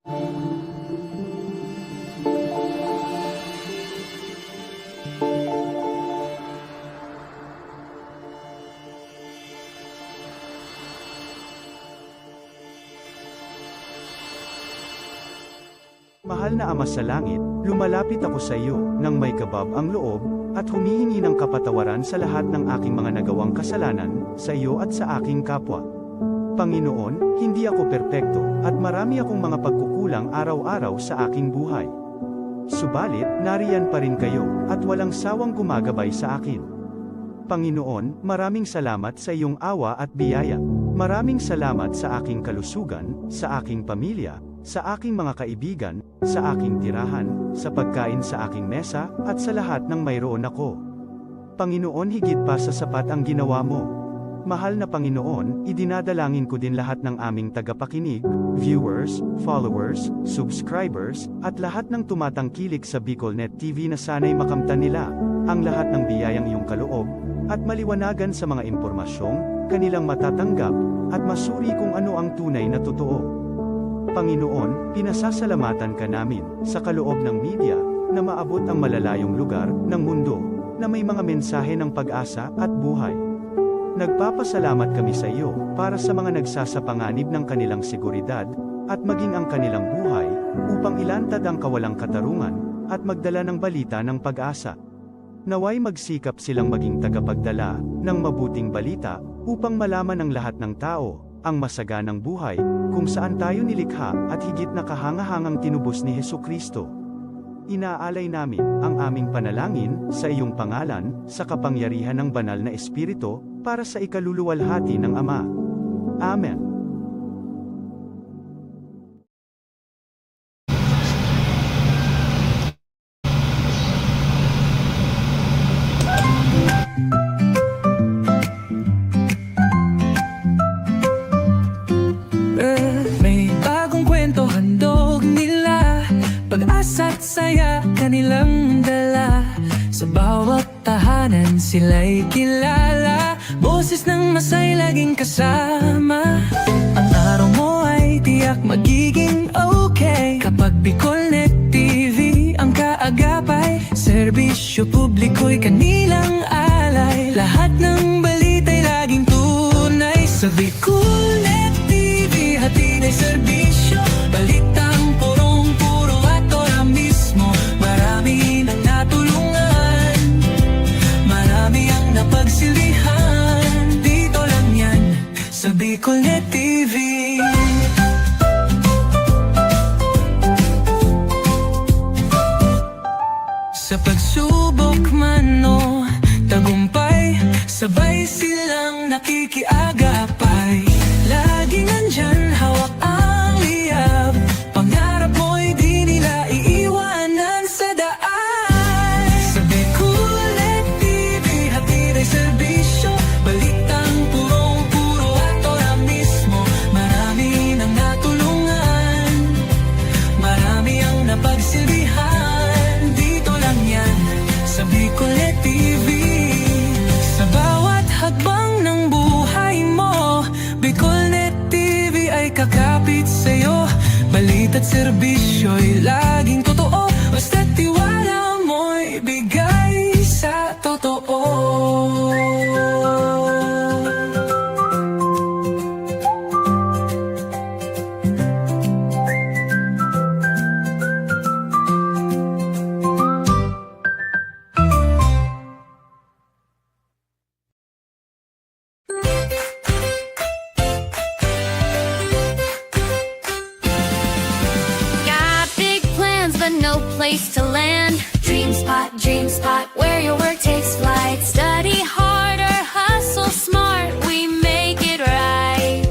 Mahal na Ama sa Langit, lumalapit ako sa iyo, nang may kabab ang loob, at humihingi ng kapatawaran sa lahat ng aking mga nagawang kasalanan, sa iyo at sa aking kapwa. Panginoon, hindi ako perpekto, at marami akong mga pagkukulang araw-araw sa aking buhay. Subalit, nariyan pa rin kayo, at walang sawang gumagabay sa akin. Panginoon, maraming salamat sa iyong awa at biyaya. Maraming salamat sa aking kalusugan, sa aking pamilya, sa aking mga kaibigan, sa aking tirahan, sa pagkain sa aking mesa, at sa lahat ng mayroon ako. Panginoon, higit pa sa sapat ang ginawa mo. Mahal na Panginoon, idinadalangin ko din lahat ng aming tagapakinig, viewers, followers, subscribers, at lahat ng tumatangkilik sa BicolNet TV na sana'y makamtan nila ang lahat ng biyayang iyong kaloob, at maliwanagan sa mga impormasyong kanilang matatanggap, at masuri kung ano ang tunay na totoo. Panginoon, pinasasalamatan ka namin, sa kaloob ng media, na maabot ang malalayong lugar, ng mundo, na may mga mensahe ng pag-asa, at buhay. Nagpapasalamat kami sa iyo, para sa mga nagsasapanganib ng kanilang seguridad, at maging ang kanilang buhay, upang ilantad ang kawalang katarungan, at magdala ng balita ng pag-asa. Naway magsikap silang maging tagapagdala, ng mabuting balita, upang malaman ng lahat ng tao, ang masaganang buhay, kung saan tayo nilikha, at higit na kahangahangang tinubos ni Hesukristo. Inaalay namin, ang aming panalangin, sa iyong pangalan, sa kapangyarihan ng banal na Espiritu, para sa ikaluluwalhati ng Ama. Amen. Pag-asa't saya kanilang dala, sa bawat tahanan sila'y kilala. Boses ng masay laging kasama. Ang araw mo ay tiyak magiging okay, kapag BicolNet TV ang kaagapay. Serbisyo publiko'y kanilang alay, lahat ng balita'y laging tunay. Sa BicolNet TV hatid ay serbisyo, balitang purong-puro at ora mismo. Marami nang natulungan, marami ang napagsilbihan. Dito lang yan, sa BicolNet TV. Sa pagsubok man o tagumpay, sabay silang nakikiagapay. Laging nandyan, hawak ang liyab, pangarap mo'y di nila iiwanan sa daan. Sa BicolNet TV hatid ay serbisyo, balitang purong-puro at ora mismo. Marami nang natulungan, marami ang napagsilbihan. Dito lang yan, sa BicolNet TV. Sa bawat hakbang ng buhay mo, BicolNet TV ay kakapit sa'yo. Balita't serbisyo'y laging totoo, basta't tiwala mo'y bigay sa totoo. Got big plans but no place to land. Dream spot, where your work takes flight. Study harder, hustle smart, we make it right.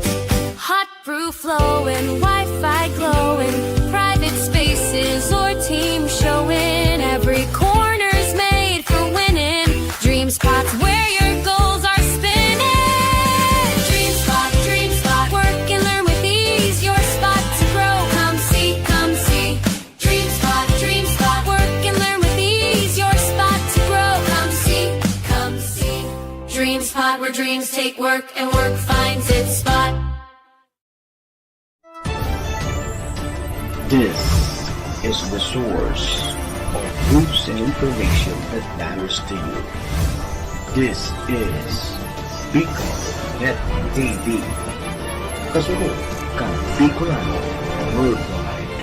Hot brew flowing, Wi-Fi glowing, private spaces or team showing. Every corner's made for winning. Dream spots where your goals are spinning. Dream spot, work and learn with ease. Your spot to grow, come see, come see. Dream spot, work and learn with ease. Your spot to grow, come see, come see. Dream spot, where dreams take work and work finds its spot. This is the source of news and information that matters to you. This is Bicol Net TV. Kasunod kang Bicolano Worldwide.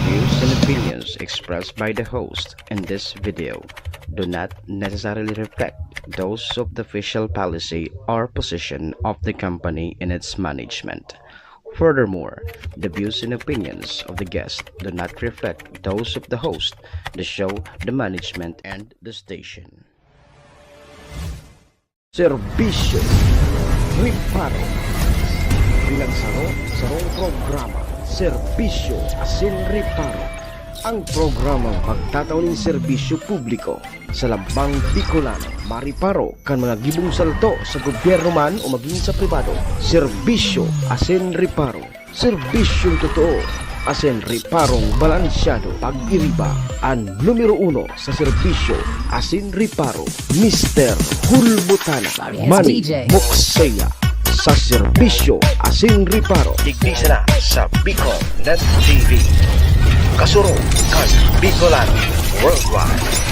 Views and opinions expressed by the host in this video do not necessarily reflect those of the official policy or position of the company and its management. Furthermore, the views and opinions of the guest do not reflect those of the host, the show, the management, and the station. Serbisyo Riparo Pinagsaro-sarong programa Serbisyo Asin Riparo, ang programang magtatauning serbisyo publiko sa lambang Bicolano, mariparo kan mga gibong salto sa gobyerno man o maging sa pribado. Serbisyo Asin Riparo, serbisyong totoo, asin riparong balansyado. Pag-iriba ang numero 1 sa serbisyo Asin Riparo, Mr. Hulbutana Manny Moxeya sa serbisyo Asin Riparo. Tigdisa na sa Bicol Net TV. Kasurong kan Bicolano Worldwide.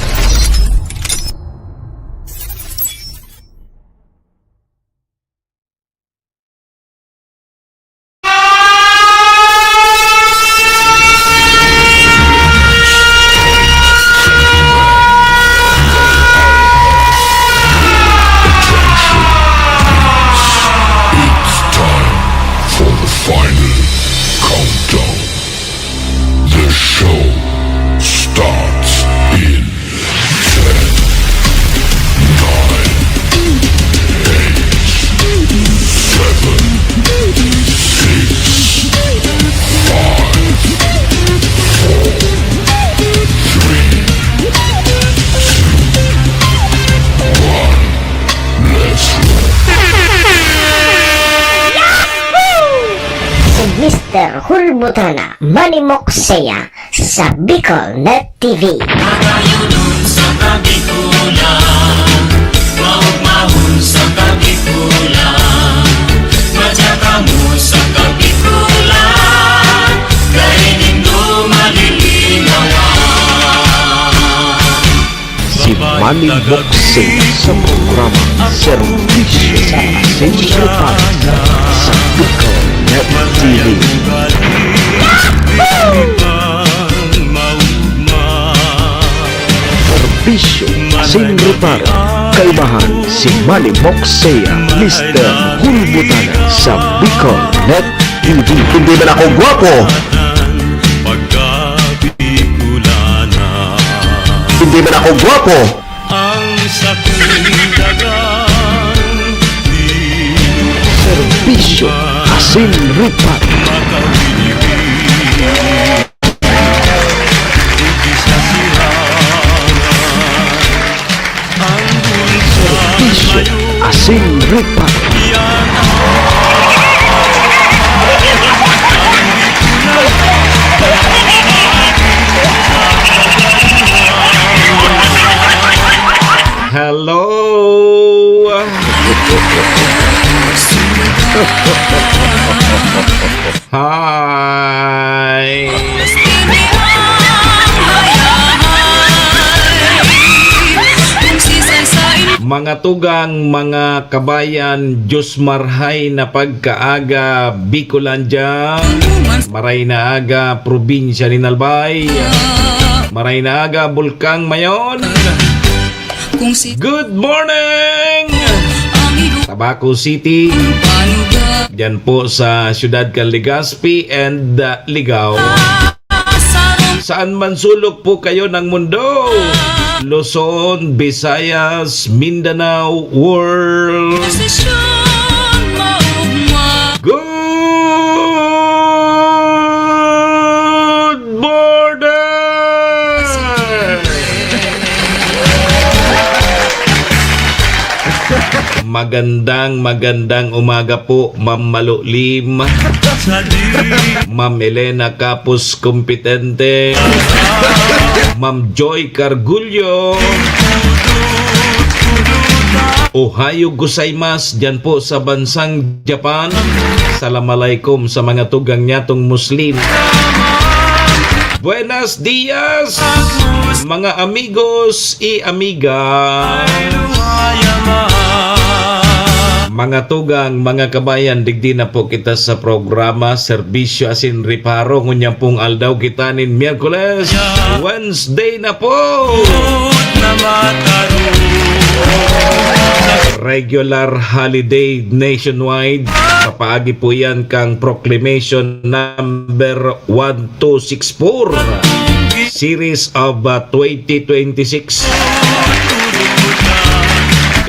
Final countdown. The show starts in 10, 9, 8, 7, 6, 5, 4, 3, 2, 1. Let's roll. Mr. Hulbutana Manny Moxeya sa Bicol Net TV. Magayunon sa kabikulan, maugmahon sa kabikulan, madyaka mo sa kabikulan, kainin mo malilinawan. Si Manny Moxeya sa programa Serbisyo Asin Riparo sa Bicol Net TV. Serbisyo Asin Riparo, kaibahan si Manny Moxeya, Mr. Hulbutana sa Bicol Net TV. Hindi ba ako gwapo? Hindi ba ako gwapo? Ang sakundagan di Serbisyo Asin Riparo. Serbisyo Asin Riparo. Hello. Hi. Mga tugang, mga kabayan, Diyos marhay na pagkaaga Bicolandia, maray na aga probinsya ni Nalbay, maray na aga Bulkang Mayon. Good morning! Tabaco City, dyan po sa Siyudad Legazpi and Ligao. Saan man sulok po kayo ng mundo, Luzon, Visayas, Mindanao, World. Good morning! Magandang umaga po, Ma'am Malulim, Ma'am Elena Capus Competente, Ma'am Joy Cargulyo, Ohayo gozaimasu dyan po sa bansang Japan. Assalamualaikum sa mga tugang nyatong Muslim. Buenos dias, mga amigos y amiga. Mga tugang, mga kabayan, digdi na po kita sa programa Serbisyo Asin Reparo. Ngunya pong aldaw kita nin Miyerkules, Wednesday na po. Regular holiday nationwide. Kapaagi po yan kang Proclamation number 1264 Series of 2026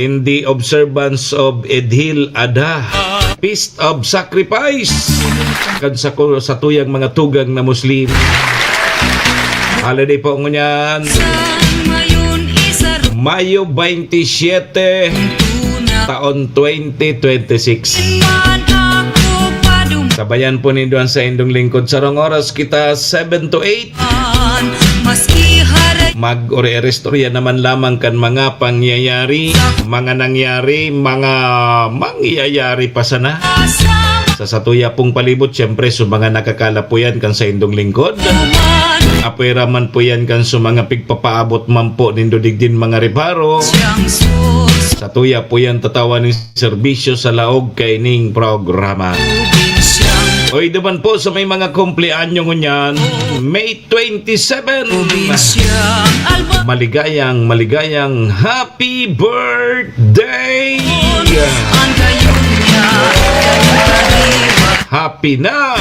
in the observance of Idil Adha, Feast of Sacrifice, kan sa tuyang mga tugang na Muslim. Holiday po ngunyan Mayo 27 taon 2026. Sabayan po ninduan sa indong lingkod. Sarong oras kita 7 to 8. Mag-ore-restorya naman lamang kan mga pangyayari, mga nangyari, mga mangyayari pa sana. Sa satuya pong palibot, siyempre sa mga nakakala po yan kan sa indong lingkod. Apera man po yan kan sa mga pigpapaabot man po nindodigdin mga reparo. Sa tuya po yan tatawa ng serbisyo sa laog kay ning programa. Oy naman po sa may mga kumpleanyo ngunyan, May 27. Maligayang happy birthday! Happy na!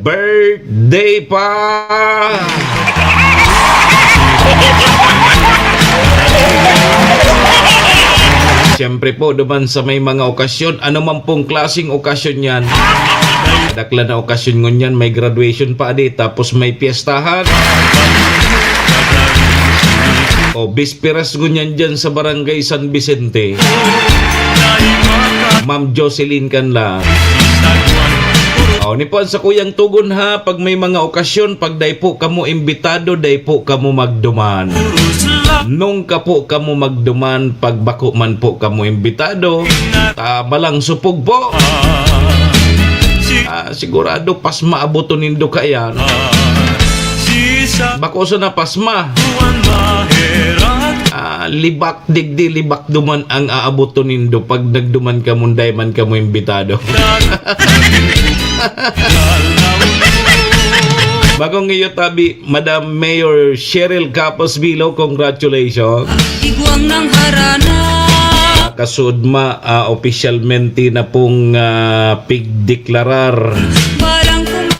Birthday pa! Siyempre po, duman sa may mga okasyon, ano man pong klaseng okasyon yan. Dakla na okasyon ngunyan, may graduation pa di, tapos may piyestahan. O bisperas ngunyan dyan sa barangay San Vicente. Ma'am Jocelyn Canla. O nipuan sa kuyang tugon ha, pag may mga okasyon, pag day po kamo imbitado, day po kamo magduman. Nung ka po kamo magduman, pagbako man po kamo imbitado, tabalang supog po. Sigurado pasma aboton nindo kayan. Bako sa na pasma. Libak digdi libak duman ang aaboton nindo pag nagduman ka munday man kamo imbitado. Bagong iyo tabi, Madam Mayor Cheryl Capos Bilo, congratulations. Iguang ng harana. Kasudma, opisyalmente na pong pigdeklarar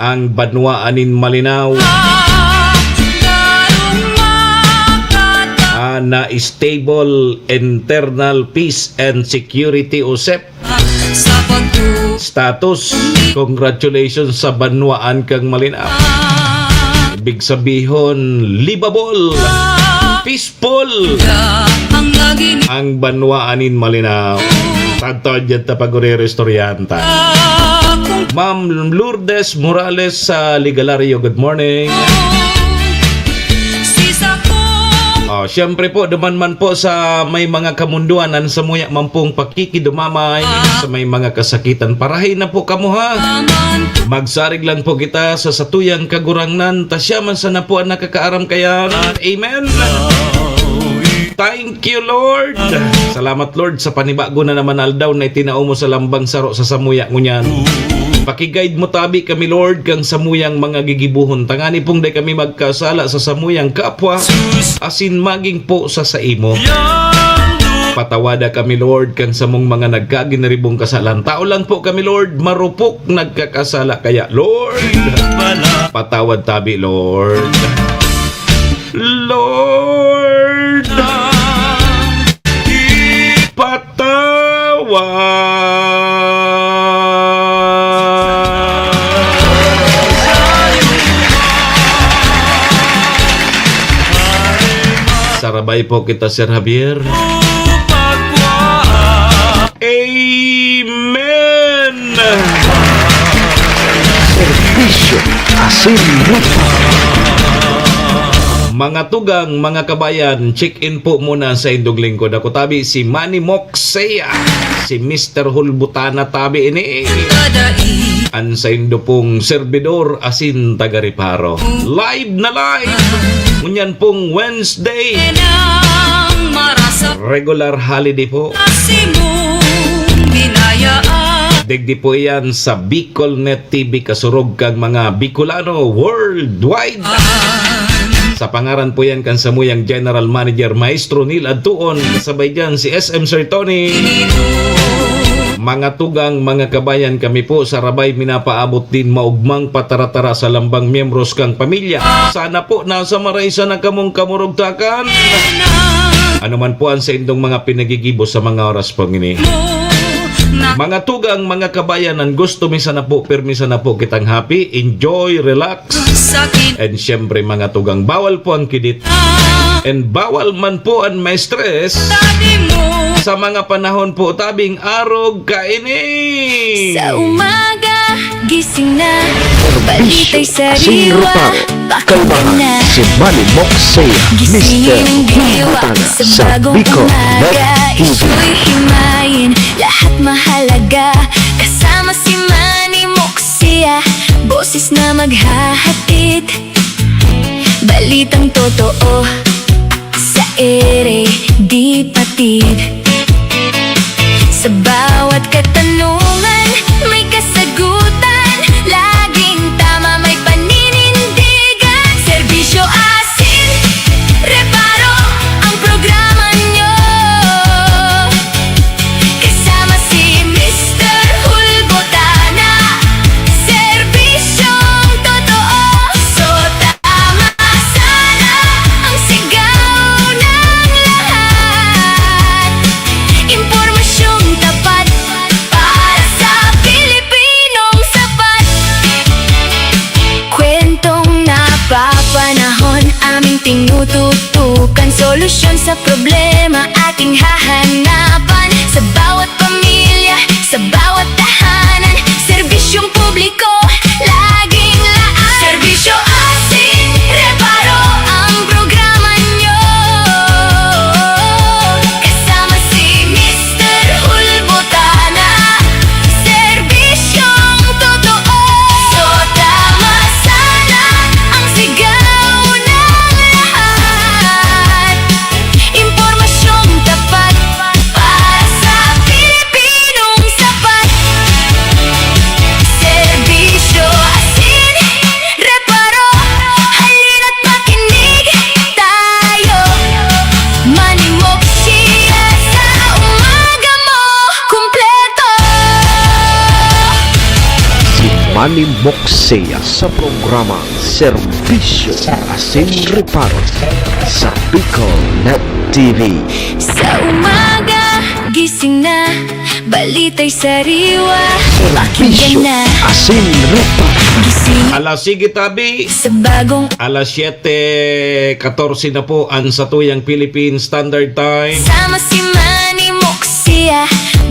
ang Banwaanin Malinaw na stable internal peace and security USEP status. Congratulations sa Banwaan kang Malinaw. Ibig sabihon, livable, peaceful ang Banwaanin Malinaw. Tanto dyan tapagore-restoryanta. Ma'am Lourdes Morales sa Ligalario, good morning. Siyempre po, duman man po sa may mga kamunduanan sa muya man pong pakikidumamay sa may mga kasakitan. Parahin na po kamo ha. Magsarig lang po kita sa satuyang kagurangnan. Tasyaman sa na po ang nakakaaram kayan. Amen. Thank you, Lord. Salamat, Lord, sa panibago na naman aldaw na itinao mo sa lambang saro sa samuya ngunyan. Pakiguide mo tabi kami, Lord, kang samuyang mga gigibuhon. Tangani pong day kami magkasala sa samuyang kapwa, asin maging po sa imo. Patawada kami, Lord, kang samong mga nagkaginaribong kasalan. Tao lang po kami, Lord, marupok nagkakasala. Kaya, Lord, patawad tabi, Lord. Lord, sarabay po kita, Sir Javier. Amen. Serbisyo asin reparo. Mga tugang, mga kabayan, check-in po muna sa indog lingkod. Ako tabi si Manny Moxea, si Mr. Hulbutana tabi ini. Dadai An sa indo pong servidor asin taga-reparo. Live na live! Ngunyan pong Wednesday. Nang marasa Regular holiday po. Simong binayaan Digdi po yan sa BicolNet TV kasurog kang mga Bicolano worldwide. Sa pangaran po yan kan samuyang General Manager Maestro Neil Adtuon, kasabay dyan si SM Sir Tony. Mga tugang, mga kabayan, kami po sa Rabay minapaabot din maugmang pataratara sa lambang miyembros kang pamilya. Sana po nasa maraysa na kamong kamurugtakan. Ano man po ang sa indong mga pinagigibo sa mga oras pong ini. Mga tugang, mga kabayan, ang gusto misa na po, permisa na po kitang happy, enjoy, relax. sakit And syempre mga tugang, bawal po ang kidit. And bawal man po ang may stress. Tabi mo Sa mga panahon po, tabing arog kaini. Sa umaga, gising na, Serbisyo balitay asin sariwa, reparo. pakita Kalmahan na. si Manny Moxea, Gisingin Mr. ang diwa Hulbutana sa sa bagong BicolNet umaga. TV. Ito'y himayin, lahat mahalaga. Kasama si Manny Moxea, boses na maghahatid. Balitang totoo sa ere, di patid. Sa bawat katanungan, may kasagutan. Laging tama, may paninindigan. Serbisyo asin, reparo ang programa nyo. Kasama si Mr. Hulbutana, serbisyong totoo. So tama sana ang sigaw ng lahat. Impormasyong tapat para sa Pilipinong sapat. Kwentong napapanahon, aming tinututukan. Solusyon sa problema, ating hahanapan. Sa bawat pamilya, sa bawat tahanan, serbisyong publiko, laging laan. Serbisyo asin, reparo ang programa nyo. Kasama si Mr. Hulbutana, serbisyong totoo. So tama sana ang sigaw ng lahat. Impormasyong tapat para sa Pilipinong sapat. Serbisyo asin, reparo, halina't makinig tayo. Manny Moxea, sa umaga mo kumpleto. Si Manny Moxea sa programa Serbisyo asin reparo sa BicolNet TV. Sa umaga, gising na, balitay sariwa, Serbisyo pakinggan na. asin reparo. Gising Alas sige tabi. sa bagong Alas 7:14 na po ang satuyang Philippine Standard Time. sama si Manny Moxea.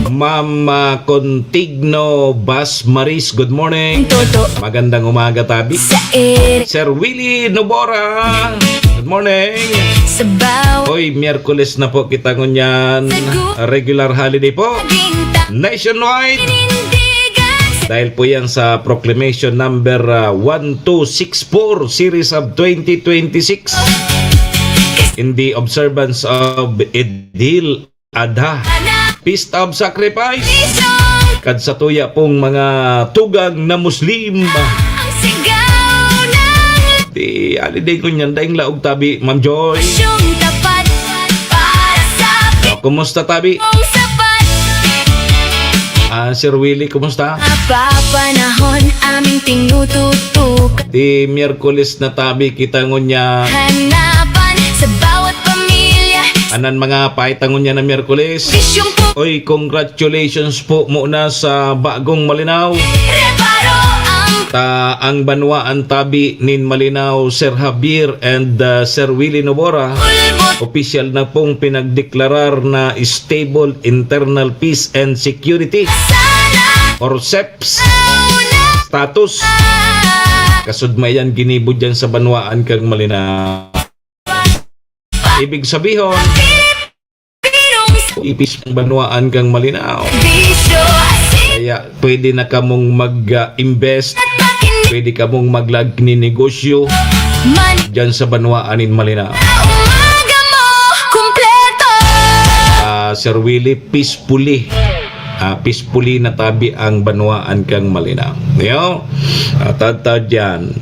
Ma'am Contigno Bas Maris, good morning. Toto Magandang umaga tabi. sa ere, Sir Willie Nobora, good morning. sa bawat Hoy, Miyerkules na po kita ngunyan. Regular holiday po. ginta. Nationwide. Pinindigan Dahil po yan sa Proclamation number 1264 Series of 2026 in the observance of Idil Adha, Feast of Sacrifice. Serbisyong Kadsatuya pong mga tugang na Muslim. ang sigaw ng Di holiday ko niyan, daing laog tabi, Ma'am Joy. lasyong tapat para sa Kumusta tabi? Pilipinong sapat. Sir Willie, kumusta? Napapanahon, aming tinututukan. Di Miyerkules na tabi kita ngunya. Hanapan Anan mga paitangon niya na Miyerkules. Bisyong po Oy, congratulations po muna sa bagong Malinaw. reparo ang Ang banwaan tabi nin Malinaw, Sir Javier and Sir Willie Nobora. ulbot Official na pong pinagdeklarar na stable internal peace and security sana or SEPS una status. Kasudmayan ginibod dyan sa banwaan kang Malinaw. Ibig sabihin, Pilipinong ipis ang banwaan kang Malinaw. bisyo asin Kaya pwede na kamong mag-invest, at bakin pwede kamong maglag ni negosyo man dyan sa banwaan in Malinaw. umaga mo kumpleto Sir Willie, peacefully. Peacefully na tabi ang banwaan kang Malinaw. Yo, tad yan.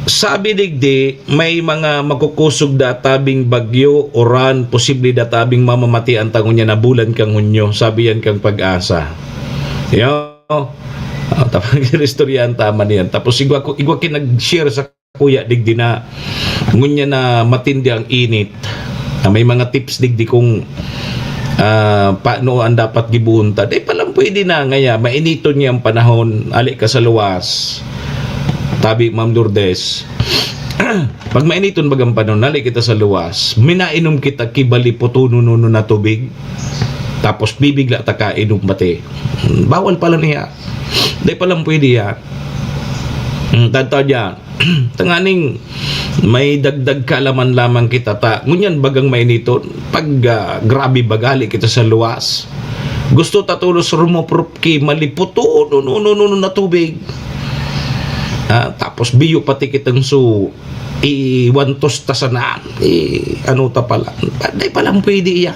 Sabi digdi, may mga makukusog da tabing bagyo, oran, posible da tabing mamamati ang tangon niya na bulan kang hunyo. Sabi yan kang Pag-asa. Yo, tapos istorya ang tama niyan. Tapos igwa kinag-share sa kuya digdi na ngunya na matindi ang init. May mga tips digdi kung paano ang dapat gibuhunta. Di palang pwede na ngaya, mainito niya ang panahon, ali ka sa luwas. Tabi Ma'am Lourdes. Pag mainiton bagang panahon, ali kita sa luwas, minainom kita kibali putuno na tubig. Tapos bibigla ta ka inom bate. Bawal pala niya. Di palang pwede yan. Tanta dyan. Tanganing may dagdag kaalaman lamang kita ta. Ngunyan bagang mainito, pag grabe bagali kita sa luwas. Gusto tatulos rumoprop ki maliputo na tubig. Tapos biyo pati kitang su iwantos ta sanaan. Ano ta pala? Day palang pwede iya.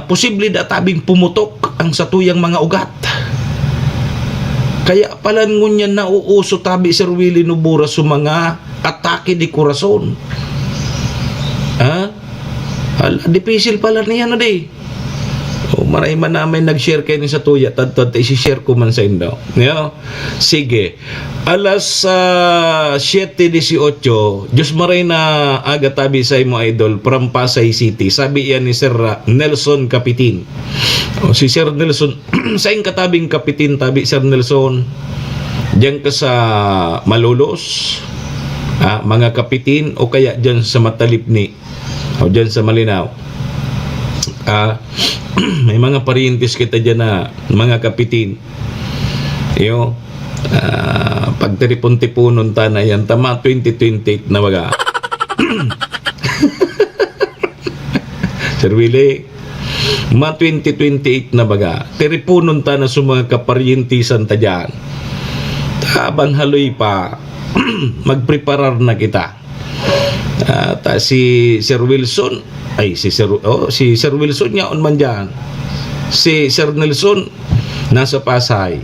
Posible da tabing pumutok ang satuyang mga ugat. Kaya pala ngunyan nauuso tabi Sir Willie Nobora sa mga atake di kurason. Dipisil pala niya na di. Maray man namin nag-share kayo sa tuya. Tad isi-share ko man sa inyo. Sige. Alas 7:18, Diyos maray na aga tabi sa imo idol from Pasay City. Sabi yan ni Sir Nelson Kapitin. Si Sir Nelson, sa ing katabing Kapitin tabi Sir Nelson, diyan ka sa Malolos, mga Kapitin, o kaya diyan sa Matalipni, o diyan sa Malinaw. May mga parientes kita dyan na mga Kapitin. Pag tiripon-tipunon ta na yan, tama 2028 na baga. Sir Willie, ma 2028 na baga, tiripunon ta na sa mga kaparientisan ta dyan. Habang haloy pa, magpreparar na kita. Si Sir Wilson, si Sir Wilson yaon man dyan. Si Sir Nelson nasa Pasay.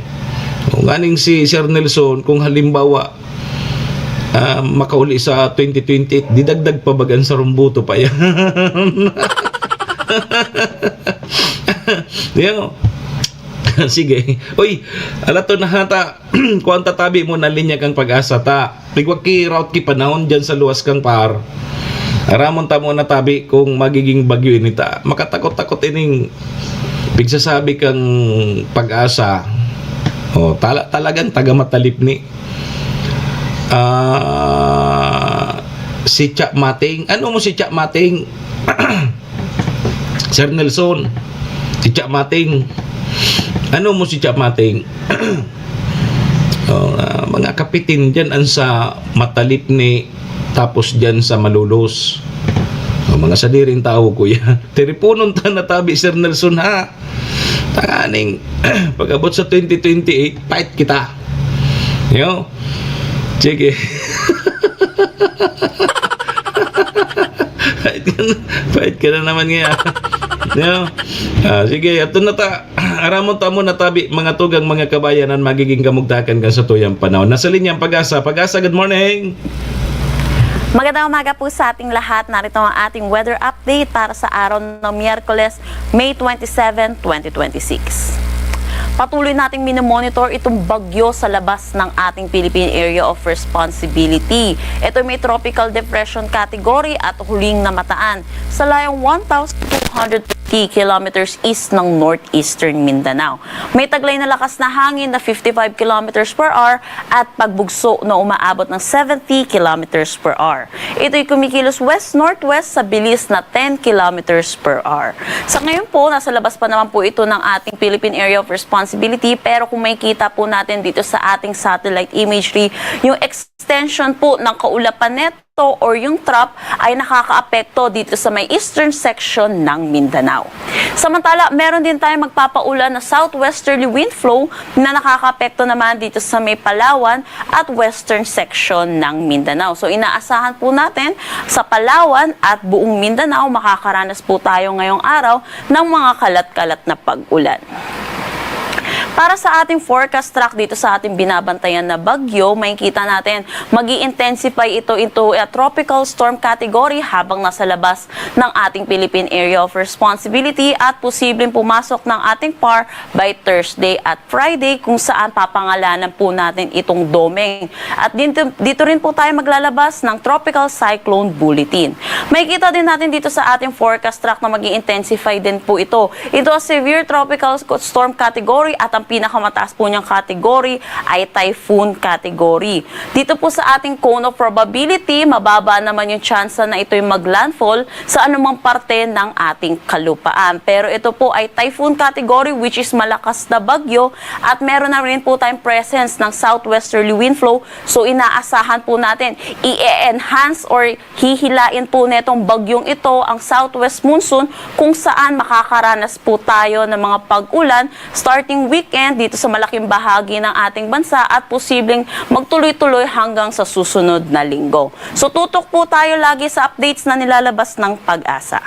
Nganing si Sir Nelson, kung halimbawa makauli sa 2028, didagdag pa bagan sa rumbuto pa yan. Sige. Uy, alato na hata. Kuan tatabi mo na linya kang Pag-asa ta. Pigwag ki route ki panahon dyan sa luwas kang par. Aramon ta mo na tabi kung magiging bagyo ini ta. Makatakot-takot ining pigsasabi kang Pag-asa. Talagang taga Matalipni. Si Chak Mating. Ano mo si Chak Mating? Sir Nelson. Si Chak Mating. Ano mo si Chak Mating? Mga Kapitin dyan ang sa Matalipni, tapos dyan sa Malolos. Mga sadiring tao ko yan. Tiripunon ta na tabi Sir Nelson ha. Tanganing pag-abot sa 2028, fight kita. Sige. Fight ka na naman nga. Sige, ato na ta. Aramon ta mo na tabi mga tugang mga kabayanan, magiging kamugtakan ka sa tuyang panahon. Nasa linyang Pag-asa. Pag-asa, good morning. Magandang umaga po sa ating lahat. Narito ang ating weather update para sa araw ng Miyerkules, May 27, 2026. Patuloy nating minomonitor itong bagyo sa labas ng ating Philippine Area of Responsibility. Ito may tropical depression category at huling namataan sa layong 1,250 kilometers east ng northeastern Mindanao. May taglay na lakas na hangin na 55 kilometers per hour at pagbugso na umaabot ng 70 kilometers per hour. Ito'y kumikilos west-northwest sa bilis na 10 kilometers per hour. Sa ngayon po, nasa labas pa naman po ito ng ating Philippine Area of Responsibility, pero kung makikita po natin dito sa ating satellite imagery, yung extension po ng kaulapan neto or yung trap ay nakakaapekto dito sa may eastern section ng Mindanao. Samantala, meron din tayong magpapaulan na southwesterly wind flow na nakakaapekto naman dito sa may Palawan at western section ng Mindanao. So inaasahan po natin sa Palawan at buong Mindanao makakaranas po tayo ngayong araw ng mga kalat-kalat na pag-ulan. Para sa ating forecast track dito sa ating binabantayan na bagyo, makikita natin magi-intensify ito into a tropical storm category habang nasa labas ng ating Philippine Area of Responsibility at posibleng pumasok ng ating PAR by Thursday at Friday kung saan papangalanan po natin itong Domeng. At dito rin po tayo maglalabas ng Tropical Cyclone Bulletin. Makikita din natin dito sa ating forecast track na magi-intensify din po ito. Ito a severe tropical storm category at ang pinakamataas po niyang category ay typhoon category. Dito po sa ating cone of probability, mababa naman yung chance na ito'y maglandfall sa anumang parte ng ating kalupaan. Pero ito po ay typhoon category which is malakas na bagyo at meron na rin po tayong presence ng southwesterly wind flow. So inaasahan po natin i-enhance or hihilain po netong bagyong ito ang southwest monsoon kung saan makakaranas po tayo ng mga pag-ulan starting weekend dito sa malaking bahagi ng ating bansa at posibleng magtuloy-tuloy hanggang sa susunod na linggo. So tutok po tayo lagi sa updates na nilalabas ng Pag-asa.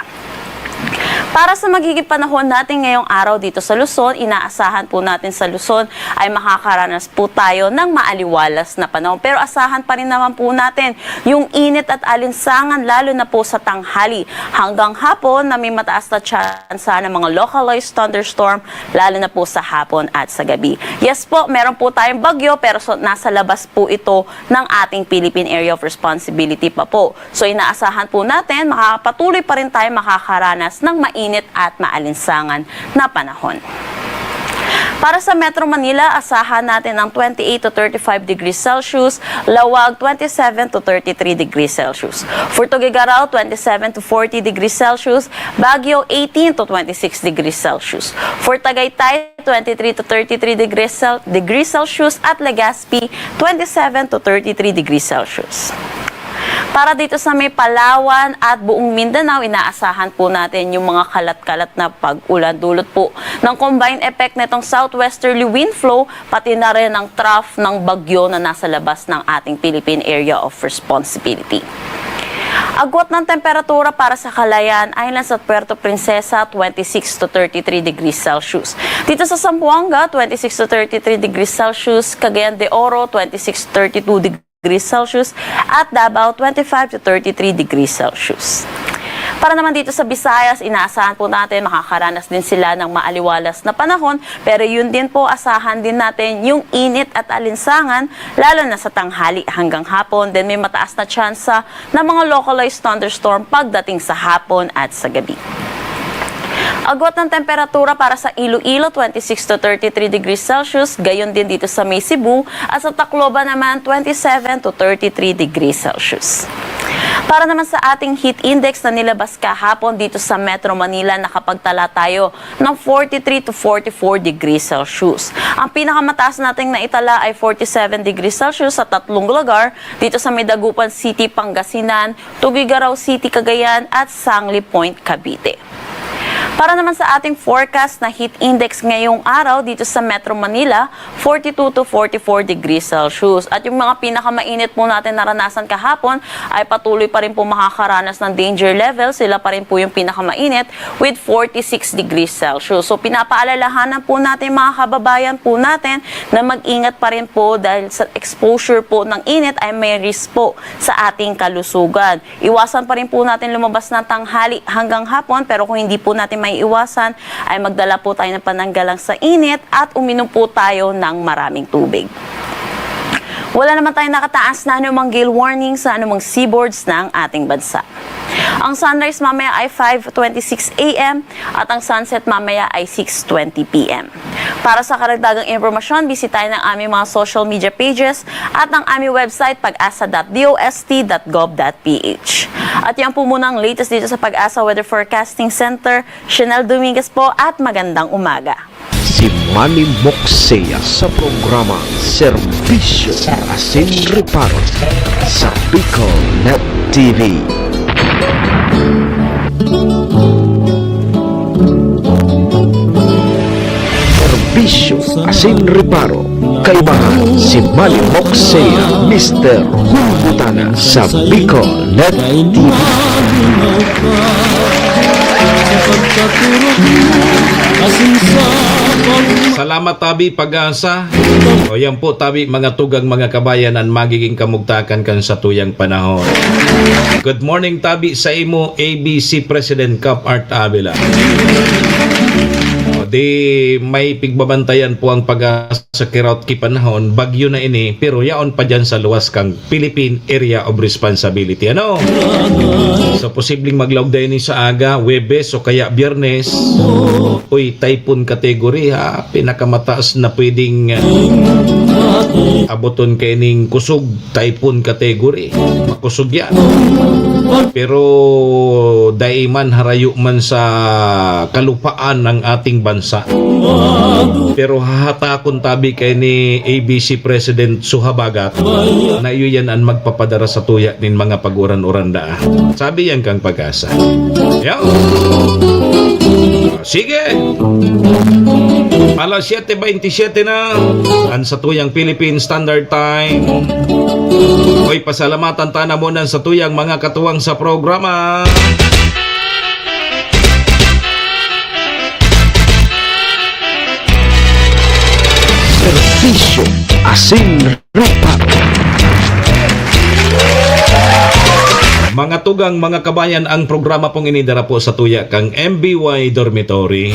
Para sa magiging panahon natin ngayong araw dito sa Luzon, inaasahan po natin sa Luzon ay makakaranas po tayo ng maaliwalas na panahon. Pero asahan pa rin naman po natin yung init at alinsangan lalo na po sa tanghali hanggang hapon na may mataas na tsansa ng mga localized thunderstorm lalo na po sa hapon at sa gabi. Yes po, meron po tayong bagyo pero nasa labas po ito ng ating Philippine Area of Responsibility pa po. So inaasahan po natin makakapatuloy pa rin tayo makakaranas ng mainit at maalinsangan na panahon. Para sa Metro Manila, asahan natin ang 28 to 35 degrees Celsius, Lawag 27 to 33 degrees Celsius. For Tuguegarao, 27 to 40 degrees Celsius, Baguio 18 to 26 degrees Celsius. For Tagaytay, 23 to 33 degrees Celsius at Legazpi, 27 to 33 degrees Celsius. Para dito sa may Palawan at buong Mindanao, inaasahan po natin yung mga kalat-kalat na pag-ulan dulot po ng combined effect nitong southwesterly wind flow pati na rin ang trough ng bagyo na nasa labas ng ating Philippine Area of Responsibility. Agwat ng temperatura para sa Calayan Islands at Puerto Princesa, 26 to 33 degrees Celsius. Dito sa Zamboanga, 26 to 33 degrees Celsius. Cagayan de Oro, 26 to 32 degrees Celsius at Davao 25 to 33 degrees Celsius. Para naman dito sa Visayas, inaasahan po natin makakaranas din sila ng maaliwalas na panahon pero yun din po asahan din natin yung init at alinsangan lalo na sa tanghali hanggang hapon. Then may mataas na tsansa ng mga localized thunderstorm pagdating sa hapon at sa gabi. Agwat ng temperatura para sa Iloilo, 26 to 33 degrees Celsius. Gayon din dito sa may Cebu. At sa Tacloban naman, 27 to 33 degrees Celsius. Para naman sa ating heat index na nilabas kahapon dito sa Metro Manila, nakapagtala tayo ng 43 to 44 degrees Celsius. Ang pinakamataas nating naitala ay 47 degrees Celsius sa tatlong lugar dito sa may Dagupan City, Pangasinan, Tuguegarao City, Cagayan at Sangli Point, Cavite. Para naman sa ating forecast na heat index ngayong araw dito sa Metro Manila, 42 to 44 degrees Celsius. At yung mga pinakamainit po natin naranasan kahapon ay patuloy pa rin po makakaranas ng danger level. Sila pa rin po yung pinakamainit with 46 degrees Celsius. So pinapaalalahanan po natin mga kababayan po natin na mag-ingat pa rin po dahil sa exposure po ng init ay may risk po sa ating kalusugan. Iwasan pa rin po natin lumabas ng tanghali hanggang hapon pero kung hindi po natin may iwasan ay magdala po tayo ng pananggalang sa init at uminom po tayo ng maraming tubig. Wala naman tayong nakataas na anumang gale warning sa anumang seaboards ng ating bansa. Ang sunrise mamaya ay 5:26 a.m. at ang sunset mamaya ay 6:20 p.m. Para sa karagdagang impormasyon, bisitahin ang aming mga social media pages at ang aming website pag-asa.dost.gov.ph. At yan po muna ang latest dito sa Pag-asa Weather Forecasting Center. Chanel Dominguez po at magandang umaga. Si Manny Moxea sa programa Serbisyo Asin Reparo sa Bicol Net TV. Serbisyo Asin Reparo kay mahal si Manny Moxea, Mr. Hulbutana sa Bicol Net TV. Salamat tabi Pag-asa. O yan po tabi mga tugang mga kabayan ang magiging kamugtakan kan sa tuyang panahon. Good morning tabi sa imo ABC President Cap Art Avila. O di may pigbabantayan po ang Pag-asa kiraut ki panahon bagyo na ini pero yaon pa dyan sa luwas kang Philippine Area of Responsibility. Ano? So posibleng maglawag dayon ni sa aga, Webes o kaya Biyernes. Uy, typhoon category ha, pinakamataas na pwedeng aboton kaining kusog, typhoon category. Makusog yan. Pero daiman harayo man sa kalupaan ng ating bansa. Pero hahatakon tabi kay ni ABC President Suhabagat na iyo yan ang magpapadara sa tuya nin mga paguran-uranda. Sabi yan kang Pag-asa. Yaw! Sige! Alas 7:27 na ang sa tuyang Philippine Standard Time. Hoy, pasalamatan tana mo sa tuyang mga katuwang sa programa. Serbisyo Asin Reparo. Mga tugang, mga kabayan, ang programa pong inidara po sa tuya kang MBY Dormitory.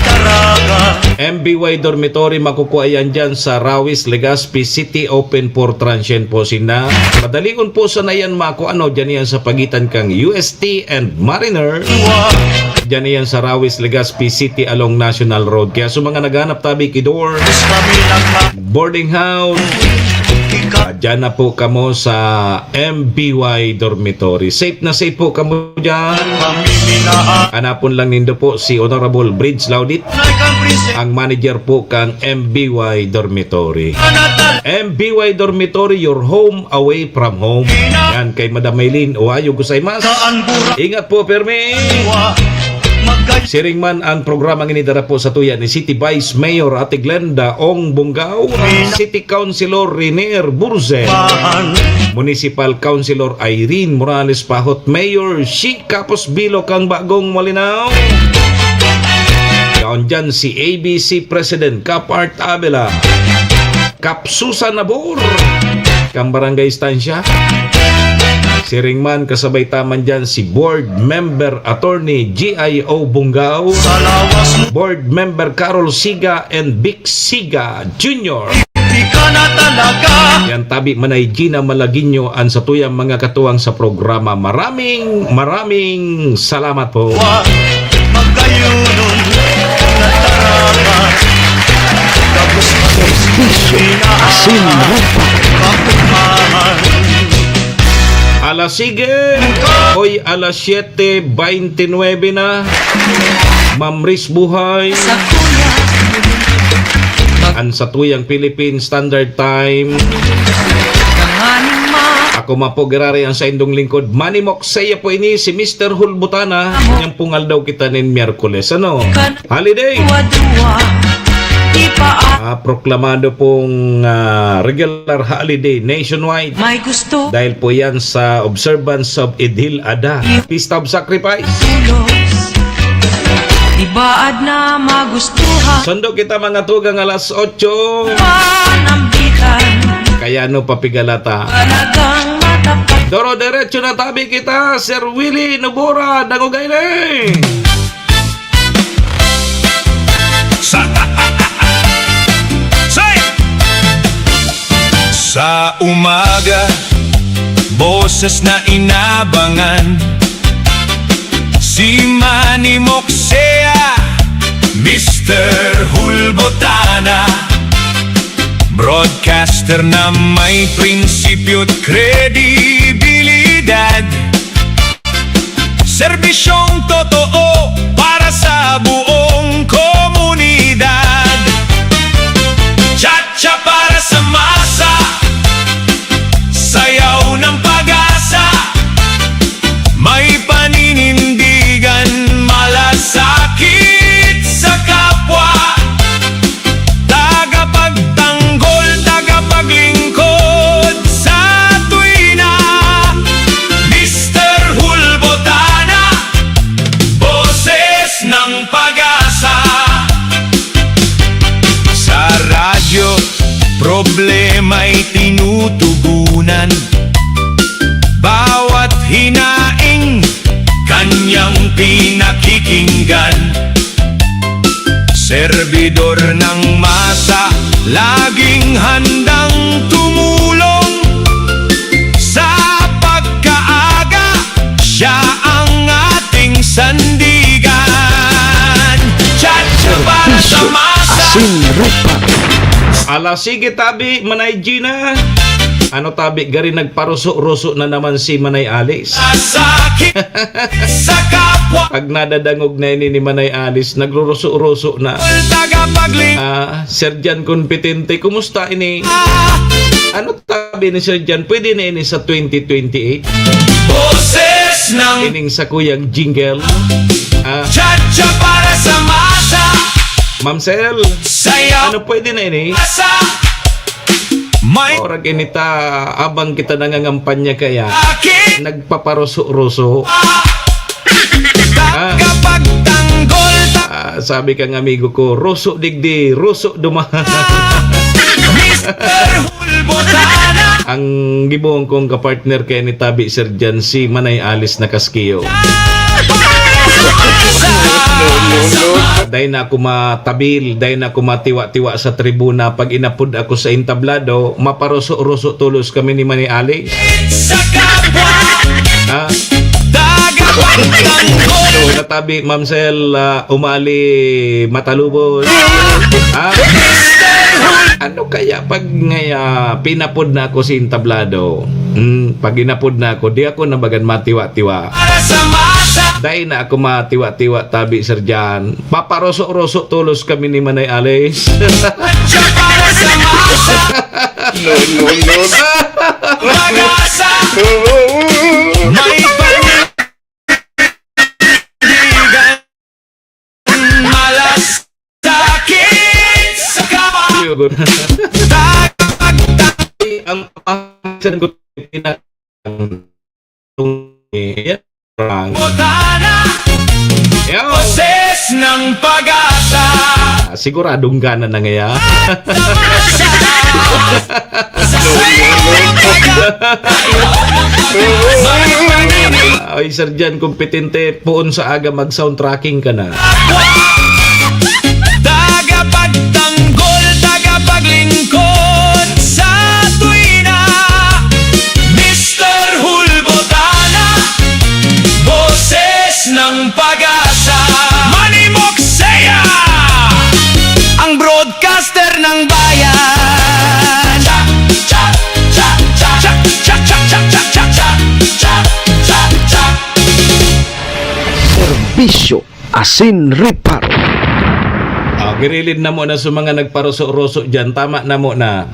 MBY Dormitory makukuha yan dyan sa Rawis, Legazpi City, open for transient po sina. Madalion po sa nayan makuano dyan yan sa pagitan kang UST and Mariner. Dyan yan sa Rawis, Legazpi City along National Road. Kaya sa mga naghanap tabi kidor, boarding house, dyan na po kamo sa MBY Dormitory. Safe na safe po kamo dyan. Hanapon lang nindo po si Honorable Bridge Laudit, ang manager po kang MBY Dormitory. MBY Dormitory, your home away from home. Yan kay Madam Maylin. Ohayo gozaimasu. Ingat po, Permi. Siring man ang programang inidara po sa tuya ni City Vice Mayor Ate Glenda Ong Bungaw, City Councilor Renier Burze, Municipal Councilor Irene Morales Pahot, Mayor Shi Capos Bilo kang bagong malinaw. Yaon dyan si ABC President Cap Art Avila, Cap Susan Nabor kang Barangay Estancia. Siring man kasabay taman dyan si Board Member Attorney G.I.O. Bungaw, Board Member Carol Siga and Vic Siga Jr. Yan tabi manay Gina Malaguinyo ang sa tuyang mga katuwang sa programa. Maraming salamat po. Asin Alas sige, hoy alas 7:29 na. Ma'am Riz Buhay, ang sa tuyang Philippine Standard Time. Ako mapogirari ang sa indong lingkod Manny Moxea po ini si Mr. Hulbutana. Yang pungal daw kita nin Miyerkules. Ano? Holiday! Proklamado pong regular holiday nationwide. May gusto Dahil po yan sa observance of Idil Adha, Feast of Sacrifice. Ibaad na magustuhan Sundo kita mga tugang alas 8. Panambitan Kaya no papigalata. Talagang matapat Doro diretso na tabi kita, Sir Willie Nubora, Dangogay na Sa umaga, boses na inabangan, si Manny Moxea, Mr. Hulbotana, broadcaster na may prinsipyo at kredibilidad, serbisyong totoo para sa buong komunidad. Chacha para sa masa, sayaw ng pag-asa, may paninindigan, malasakit sa kapwa, tagapagtanggol, tagapaglingkod sa tuwina, Mr. Hulbotana, boses ng pag-asa. Sa radyo, problema'y tinutugunan, bawat hinaing kanyang pinakikinggan. Servidor ng masa, laging handang tumulong, sa pagkaaga, siya ang ating sandigan. Chacha para sa masa, Asin Reparo. Ala, sige tabi, Manay Gina. Ano tabi, gari nagparuso-ruso na naman si Manay Alice. sakit sa kapwa, Pag nadadangog na ini ni Manay Alice, nagruruso-ruso na. tagapagling. Sergeant Competente, kumusta ini? Ano tabi ni Sergeant? Pwede na ini sa 2028? Boses ng Ining sa kuyang jingle. chacha para sa masa, Ma'am Sel, sayaw ano pwede na ini? masa, may Orag inita, abang kita nangangampanya kaya, sakit, nagpaparuso-ruso. tagapagtanggol, Sabi kang amigo ko, ruso digdi, ruso dumahan. Mr. Hulbotana, Ang gibong kong kapartner kay ni Tabi Sergeant si Manay Alice na Kaskiyo. Dahil na ako matabil, dahil na ako matiwa-tiwa sa tribuna, pag inapod ako sa entablado, maparuso-ruso tulos kami ni Manay Alice. sa kapwa, tagapagtanggol, So, natabi, Ma'am Sel, umali matalubos. Ano kaya pag ngaya pinapod na ako sa entablado? Pag inapod na ako, di ako nabagan matiwa-tiwa. para sa masa, Dahil na ako matiwa-tiwa tabi, Sergeant. Paparoso-roso tulos kami ni Manay Alice. chacha para sa masa, pag-asa, may paninindigan, malasakit sa kapwa, Ang pangsan ko tagapagtana, boses ng pag-asa, siguradong gana na ngaya. Ay, Sergeant Competente, puon sa aga mag-soundtracking ka na. tagapagtanggol, tagapaglingkod sa tuwina, Mr. Hulbotana, boses ng pag-asa, Manny Moxea, ang broadcaster ng bayan. Cha cha cha cha cha cha cha cha cha cha cha cha cha cha. Serbisyo Asin Reparo. Girilid na mo na sa mga nagparuso-ruso dyan. Tama na mo na.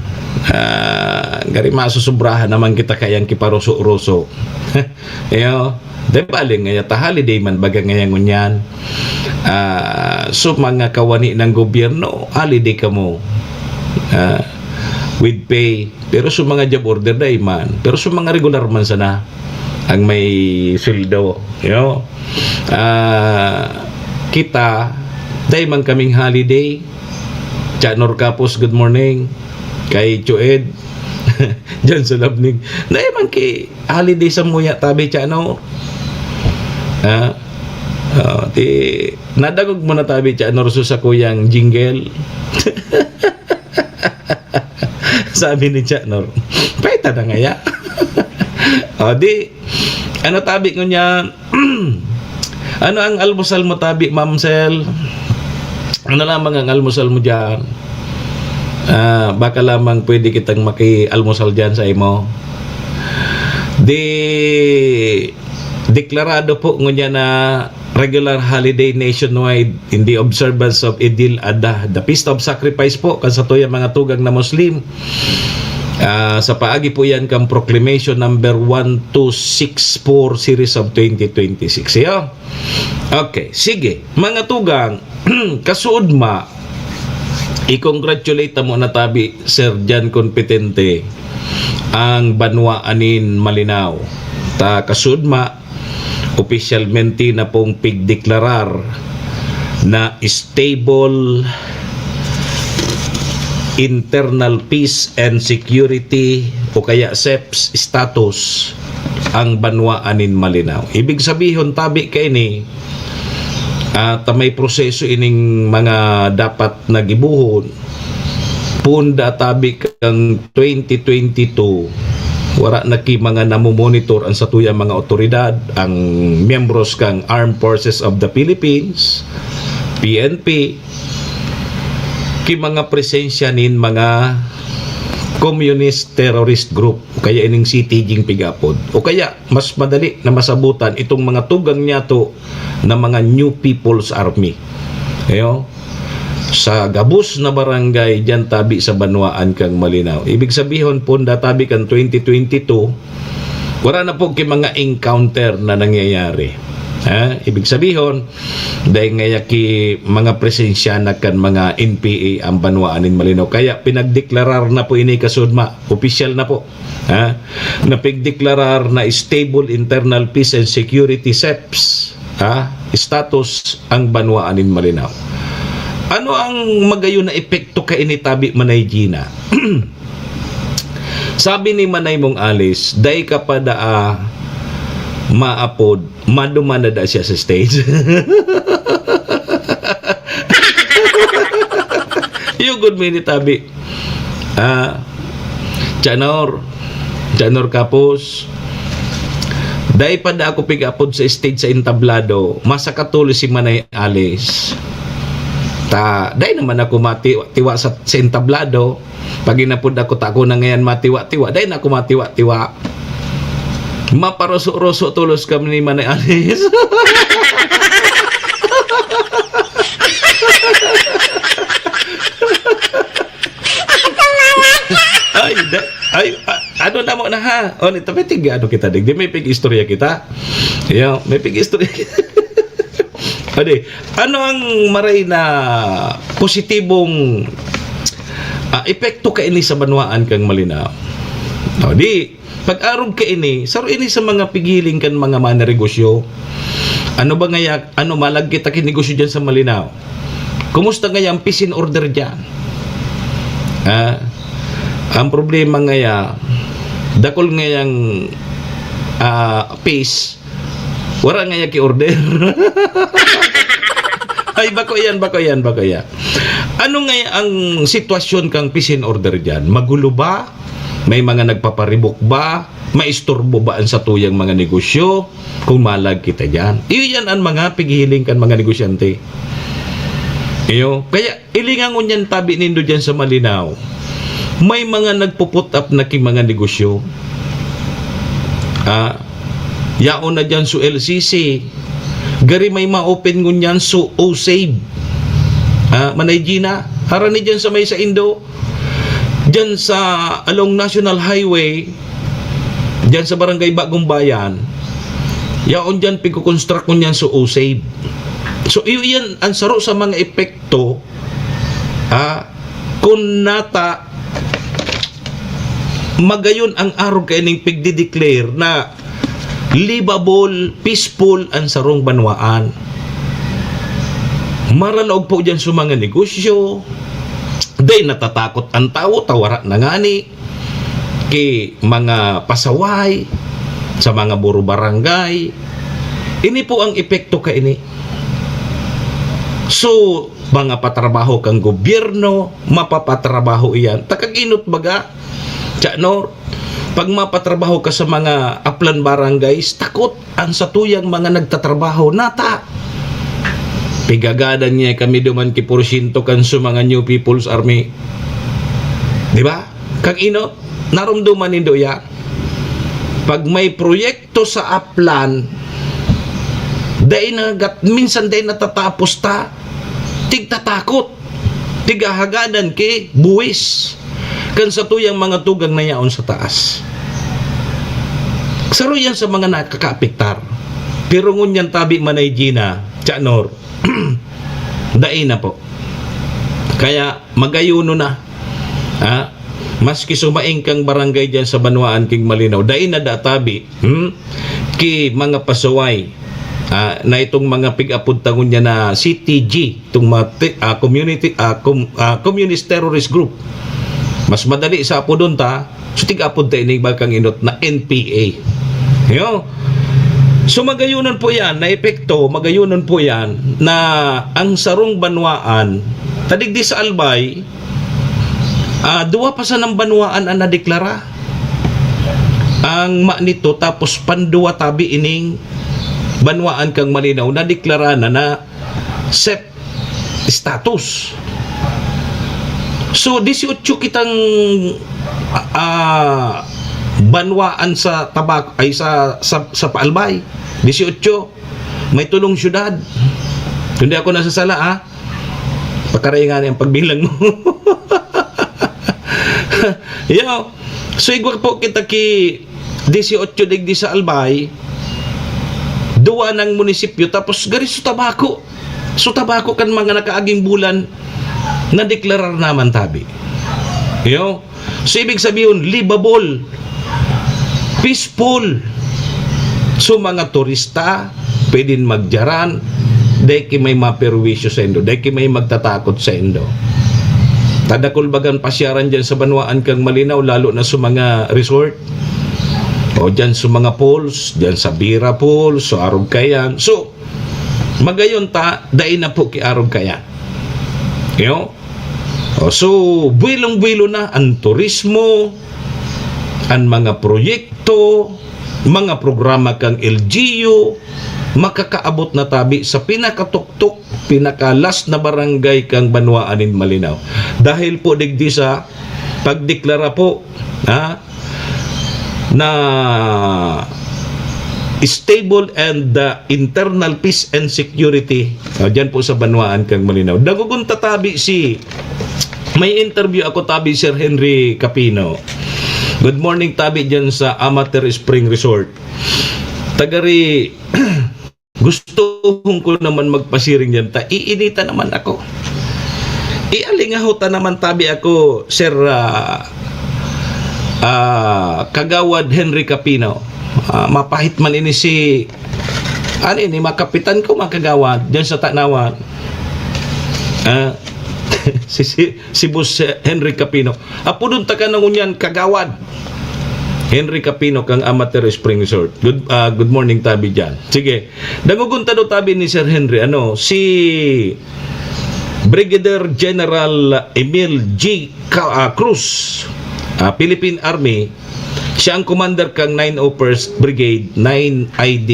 Gari masusubrahan naman kita kayang kiparuso-ruso. Iyo, de baling ngaya ta holiday man baga ngayang ngunyan. So mga kawani ng gobyerno, holiday ka mo. With pay. Pero sa mga job order day man. Pero sa mga regular man sana ang may sweldo. Iyo. Kita dahil man kaming holiday. Chanor Kapos, good morning. Kay Chued. Diyan sa Labning. Dahil man ki holiday sa muya tabi Chano. Ti nadagog mo na tabi Chanor sa kuyang jingle. Sabi ni Janor, paita na nga ya. O di, ano tabi ko niya, ano ang almusal mo tabi, Ma'am Sel? Ano lamang ang almusal mo dyan? Baka lamang pwede kitang maki-almusal dyan sa imo. Deklarado po ngunya na regular holiday nationwide in the observance of Idil Adha, the Feast of Sacrifice po kasatoy mga tugang na Muslim. Sa paagi po yan kang Proclamation number 1264 series of 2026. Yeah? Okay, sige. Mga tugang, kasuod ma, i-congratulate mo na tabi, Sir Jan Competente, ang Banwa Anin Malinaw. Ta kasuod ma, opisyalmente na pong pigdeklarar na stable internal peace and security o kaya SEPS status ang Banwa Anin Malinaw. Ibig sabihin tabi kay ni may proseso ining mga dapat nagibuhon punda tabi kang 2022 wala na ki mga namomonitor ang satuyang mga otoridad, ang miyembros kang Armed Forces of the Philippines, PNP, ki mga presensya nin mga communist terrorist group, kaya ining sitiging pigapod. O kaya, mas madali na masabutan itong mga tugang niya to na mga New People's Army. Ayo, sa gabus na barangay dyan tabi sa Banwaan kang Malinaw. Ibig sabihin po tabi kang 2022 wala na po ki mga encounter na nangyayari. Ibig sabihin dahil nga ki mga presensya na kan mga NPA ang Banwaan in Malinaw. Kaya pinagdeklarar na po ini kasudma, official na po. Na pigdeklarar na stable internal peace and security SEPS status ang Banwaan in Malinaw. Ano ang magayon na epekto ka initabi Manay Gina? Sabi ni Manay mong Alice, day ka pa daa maapod, madumana da siya sa stage. Yung good minute tabi. Janor Kapos, day pa da ako pig-apod sa stage sa entablado, masakatuloy si Manay Alice. Dahil naman ako matiwa sa entablado, pag inapod ako tako na ngayon matiwa-tiwa, dahil na ako matiwa-tiwa. Maparoso-roso tulos kami ni Manay Alice. Ano na mo na ha? O, nito may tiga, ano kita, di may pig-istorya kita. May pig-istorya kita. Ade, ano ang maray na positibong epekto ka ini sa Banwaan kang Malinaw? Di, pag-arog ka ini, saro ini sa mga pigiling kan mga manegosyo. Ano ba ngaya, malag kita kinegosyo dyan sa Malinaw? Kumusta ngaya ang peace and order dyan? Ang problema ngaya, dakol ngayang peace, wala ngaya ki-order. Ay, bako yan. Ano nga ang sitwasyon kang peace and order dyan? Magulo ba? May mga nagpaparibok ba? Maistorbo ba ang satuyang mga negosyo? Kung malag kita dyan. Iyan ang mga pigihiling kan mga negosyante. Kaya ilingan ko niyan tabi nindo dyan sa Malinaw. May mga nagpuput up na ki mga negosyo. Yaon na dyan su LCC. Gari may ma-open ngunyan so O-Save. Manay Gina, harani dyan sa may sa Indo, dyan sa along National Highway, dyan sa Barangay Bagong Bayan, yaon dyan pagkukonstruct ngunyan so O-Save. So iyan ang saro sa mga epekto kung nata magayon ang araw kaining pigdideclare na livable, peaceful ang sarong Banwaan. Maralaog po dyan sa mga negosyo. Day natatakot ang tao, tawara na ngani. Ki mga pasaway, sa mga buro barangay. Ini po ang epekto ka ini. So, mga patrabaho kang gobyerno, mapapatrabaho iyan. Takaginot baga, no? Pag mapatrabaho ka sa mga aplan barangays, takot ang satuyang mga nagtatrabaho. Nata! Pigagadan niya kami duman ki porsyento kan sa mga New People's Army. Di ba? Kag ino, narumduman nindo ya. Pag may proyekto sa aplan, minsan day natatapos ta, tigtatakot, tigahagadan ki buwis kan sa tuyang mga tugang na yaon sa taas. Saro yan sa mga nakakaapektar. Pero ngunyan tabi manay Gina, Chanor, dai na po. Kaya magayuno na. Ha? Maski sumaing kang barangay dyan sa Banwaan king Malinaw, dai na databi ki mga pasaway na itong mga pig-apod niya na CTG, itong Communist Terrorist Group. Mas madali sa apodon ta, so tig-apod tayo ni bakang inot na NPA. Yo. So magayunan po yan, na epekto, magayunan po yan na ang sarong Banwaan, tadigdi sa Albay, duwa pa sa ng Banwaan ang nadeklara. Ang nito, tapos panduwa tabi ining Banwaan kang Malinaw na deklara na SEP status. So 18 kitang banwaan sa tabak ay sa Paalbay. 18 may tulong syudad. Hindi ako nasasala ha. Pagkarayangan ang pagbilang mo. Yo. So igwa po kita ki 18 digdi sa Albay. Duwa ng munisipyo tapos gari sa tabako. So tabako kan mga nakaaging bulan na deklarar naman tabi. Yo. So ibig sabihin livable, peaceful. So mga turista pwedeng magjaran, dahil may maperwisyo sa indo, dahil may magtatakot sa indo. Tadakol bagan pasyaran dyan sa Banwaan kang Malinaw, lalo na sa mga resort. O dyan sa mga pools, dyan sa Bira Pools, so Arog Kayan. So, magayon ta, dahil na po ki Arog Kayan. Yo? O, so, buwilong-buwilo na ang turismo, ang mga proyekto, mga programa kang LGU, makakaabot na tabi sa pinakatuktok, pinakalas na barangay kang Banwaanin Malinaw. Dahil po digdi sa pagdeklara po, na stable and internal peace and security dyan po sa Banwaan kang Malinaw. Dagugun tatabi may interview ako tabi Sir Henry Capino. Good morning tabi dyan sa Amateur Spring Resort. Tagari gusto ko naman magpasiring dyan ta, iinita naman ako, ialingahuta naman tabi ako Sir Kagawad Henry Capino. Mapahit man ini si makapitan ko makagawad dyan sa Tanawan. si Boss Henry Capino. Apo dun taka na ngunyan Kagawad Henry Capino kang Amateur Spring Resort. Good morning tabi dyan. Sige. Dangugunta do tabi ni Sir Henry. Si Brigadier General Emil G. Cruz, Philippine Army, siya ang commander kang 901st Brigade, 9ID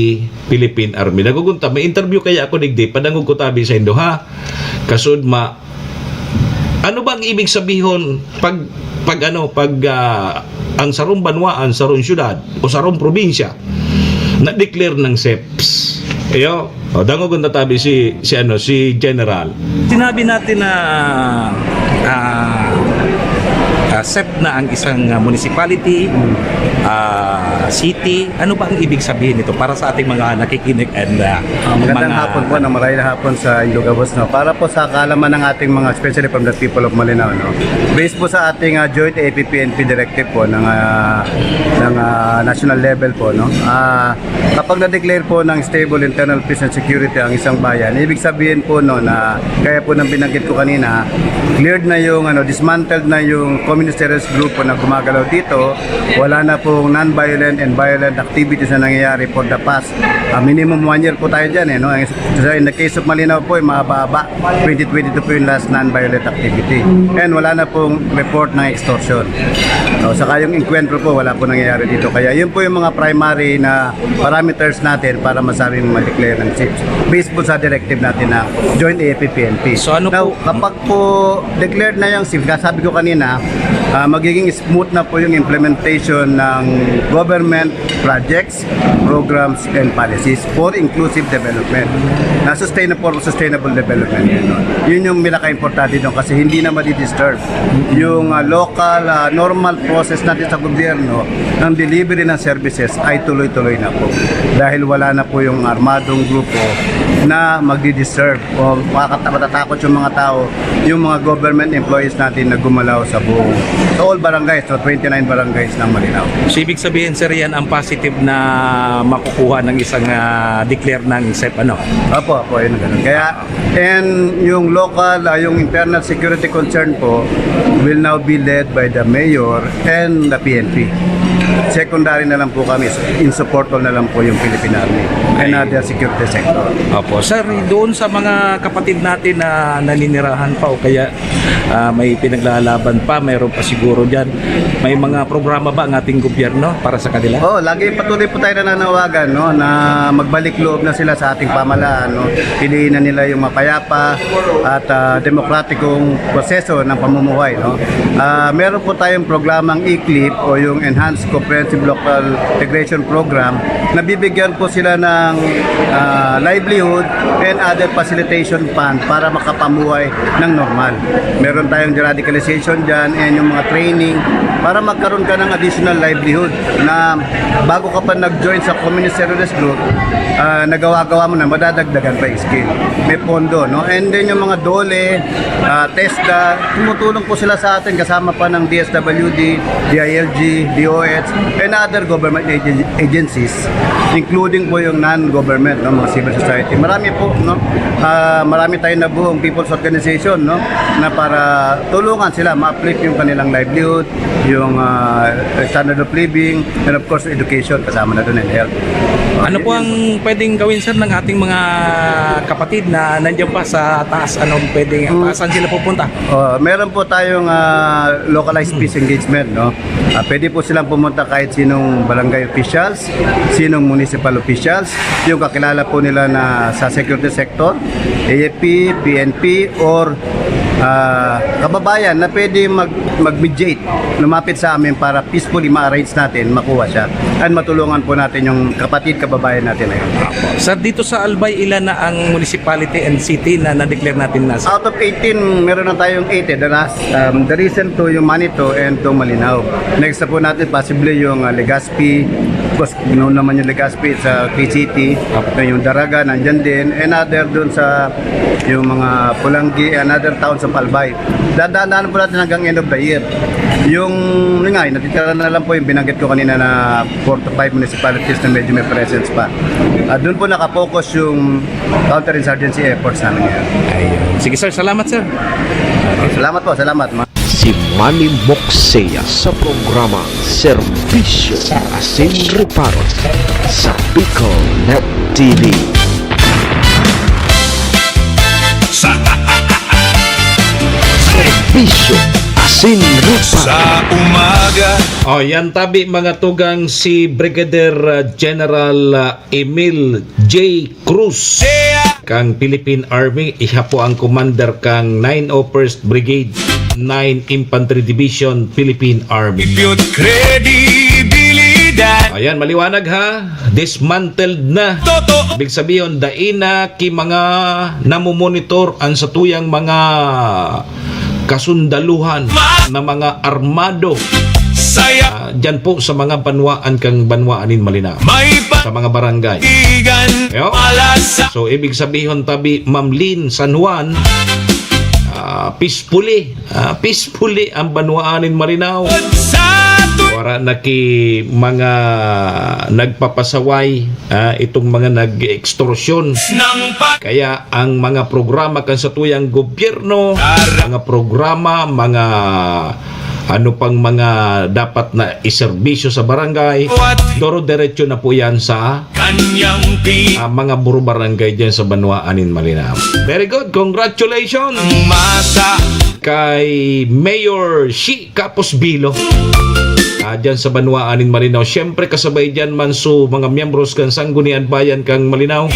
Philippine Army. Nagugunta, may interview kaya ako digdi, padangog ko tabi sa Indo, ha? Kasud ano bang ibig sabihin pag ang sarong Banwaan, sarong syudad o sarong probinsya na declare ng SEPS? Ayo, dangog na tabi si General. Sinabi natin na SEP na ang isang municipality, city. Ano ba ang ibig sabihin nito para sa ating mga nakikinig and magandang hapon po, na marahil hapon sa Ilocos, no? Para po sa kaalaman ng ating mga, especially from the people of Malinaw, no? Based po sa ating joint APP-NP directive po ng national level po, no? Kapag na-declare po ng stable internal peace and security ang isang bayan, ibig sabihin po, no, na kaya po nang binanggit ko kanina, cleared na yung dismantled na yung communist communist grupo na gumagalaw dito. Wala na pong non-violent and violent activities na nangyayari for the past minimum 1 year po tayo dyan. No? In the case of Malinaw po, mahaba. 2022 po yung last non-violent activity. And wala na pong report ng extortion. Saka yung encuentro po, wala po nangyayari dito. Kaya yun po yung mga primary na parameters natin para masabing ma-declare ng SIPs. Based po sa directive natin na Joint AFP-PNP. So ano Now, po? kapag po declared na yung SIPs, sabi ko kanina, magiging smooth na po yung implementation ng government projects, programs, and policies for inclusive development. Na sustainable development. Yun yung pinaka-importante doon kasi hindi na madi-disturb yung local, normal process natin sa gobyerno ng delivery ng services ay tuloy-tuloy na po. Dahil wala na po yung armadong grupo na magdi-disturb o matatakot yung mga tao, yung mga government employees natin na gumalaw sa buong all barangays, so 29 barangays ng Malinaw. So, ibig sabihin, sir, yan ang positive na makukuha ng isang declare ng SEP, ano? Opo, yun ganun. Kaya, and yung local, yung internal security concern po will now be led by the mayor and the PNP. Secondary na lang po kami, in support na lang po yung Philippine Army and other security sector. Opo. Sir, doon sa mga kapatid natin na naninirahan pa o kaya may pinaglalaban pa, mayroon pa siguro dyan, may mga programa ba ang ating gobyerno para sa kanila? Lagi patuloy po tayo nananawagan, no, na magbalik loob na sila sa ating pamahalaan, no. Piliin na nila yung mapayapa at demokratikong proseso ng pamumuhay, no. Meron po tayong programang ECLIP o yung Enhanced Comprehensive Local Integration Program na bibigyan po sila ng livelihood and other facilitation fund para makapamuhay ng normal. Meron tayong deradicalization dyan and yung mga training para magkaroon ka ng additional livelihood na bago ka pa nag-join sa communist terrorist group, nagawa-gawa mo na, madadagdagan pa yung skill. May pondo, no? And then yung mga DOLE, TESDA, tumutulong po sila sa atin kasama pa ng DSWD, DILG, DOH, and other government agencies, including po yung non-government, no, mga civil society. Marami po, no? Marami tayong nabuong people's organization, no, na para tulungan sila ma-uplift yung kanilang livelihood, yung standard of living, and of course education, kasama na doon and health. Ano po ang pwedeng gawin, sir, ng ating mga kapatid na nandiyan pa sa taas? Anong pwedeng, saan sila pupunta? Meron po tayong localized peace engagement, no? Pwede po silang pumunta kahit sinong barangay officials, sinong municipal officials, yung kakilala po nila na sa security sector, AFP, PNP, or kababayan na pwede mag-mediate, lumapit sa amin para peacefully ma-arrange natin, makuha siya. And matulungan po natin yung kababayan natin na yun. Sir, dito sa Albay, ilan na ang municipality and city na na-declare natin na? Out of 18, meron na tayong 8 the last. The recent to yung Manito and to Malinaw. Next na po natin possibly yung Legazpi. Of course, noon naman yung Legazpi sa KCT. Yung Daraga, nandyan din. Another dun sa yung mga Pulangi, another town sa Albay. Dadaanan po natin hanggang end of the year. Yung nga, natitira na lang po yung binanggit ko kanina na 4 to 5 municipalities na medyo may presence pa. Doon po nakapokus yung counterinsurgency efforts namin ngayon. Ayun. Sige, sir, salamat, sir. Salamat po, salamat. Si Manny Moxea sa programa Serbisyo Asin Reparo sa Bicol Net TV. Serbisyo Asin Reparo Sa umaga Yan tabi mga tugang si Brigadier General Emil J. Cruz kang Philippine Army. Iha po ang commander kang 901st Brigade 9 Infantry Division Philippine Army. Impute kredibilidad Ayan, maliwanag ha. Dismantled na. Toto Ibig sabihin, daina ki mga namumonitor ang satuyang mga kasundaluhan na mga armado Saya dyan po sa mga banwaan kang banwaanin Malinaw, May sa mga barangay. paigan Yo. Malasa So ibig sabihin tabi Mamlin, San Juan, peacefully ang banwaanin Malinaw. Sa Wara na ki mga nagpapasaway, itong mga nag-extorsyon. ng Kaya ang mga programa kan sa tuyang gobyerno, mga programa, mga ano pang mga dapat na iserbisyo sa barangay. Doro-diretso na po yan sa Kanyang mga buro barangay dyan sa Banwaanin, Malinao. Very good. Congratulations masa kay Mayor Shi Caposbilo. Dyan sa Banwaanin, Malinao. Siyempre kasabay dyan man so mga miyembros kang Sanggunian Bayan kang Malinao.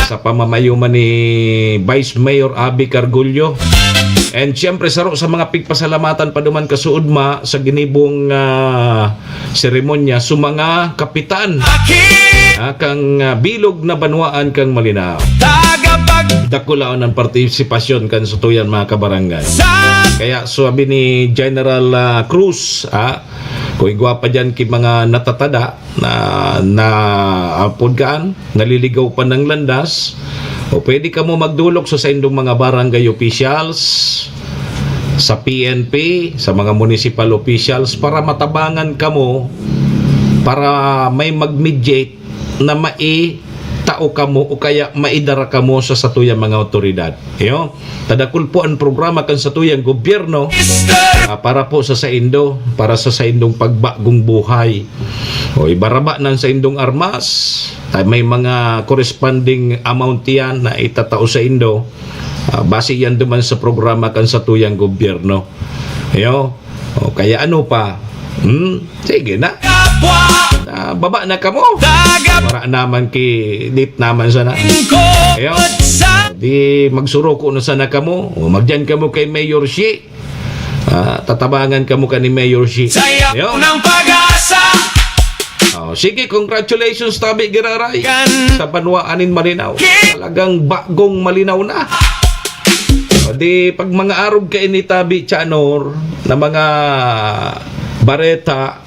Sa pamamayuman ni Vice Mayor Abby Cargullo. And siyempre sa mga pigpasalamatan pa duman kasuudma sa ginibong seremonya sa mga kapitan kang bilog na banwaan kang Malinao. Dakulaon ang partisipasyon kan sa tuyan mga kabarangay. Kaya sabi ni General Cruz, kung igwa pa dyan ki mga natatada na podkaan, naliligaw pa ng landas, o pwede ka mo magdulog sa indong mga barangay officials, sa PNP, sa mga municipal officials para matabangan ka mo, para may mag-mediate na tao ka mo o kaya maidara ka mo sa satuyang mga otoridad. Tadakul po ang programa kan satuyang gobyerno para po sa saindo, para sa saindong pagbagong buhay. O ibaraba ng saindong armas, may mga corresponding amount yan na itatao sa indo. Base yan duman sa programa kan satuyang gobyerno. O kaya ano pa? Sige na. Baba na ka mo. Para naman ki dit naman sana. Di magsuro ko na sana ka mo. O magdyan ka mo kay Mayor Shi. Tatabangan ka mo ka ni Mayor Shi. Sayaw ng pag-asa. Sige, congratulations Tabi Giraray sa Banwaanin, Malinao. Talagang bagong Malinaw na. Di pag mga arog ka ni Tabi Chanor na mga bareta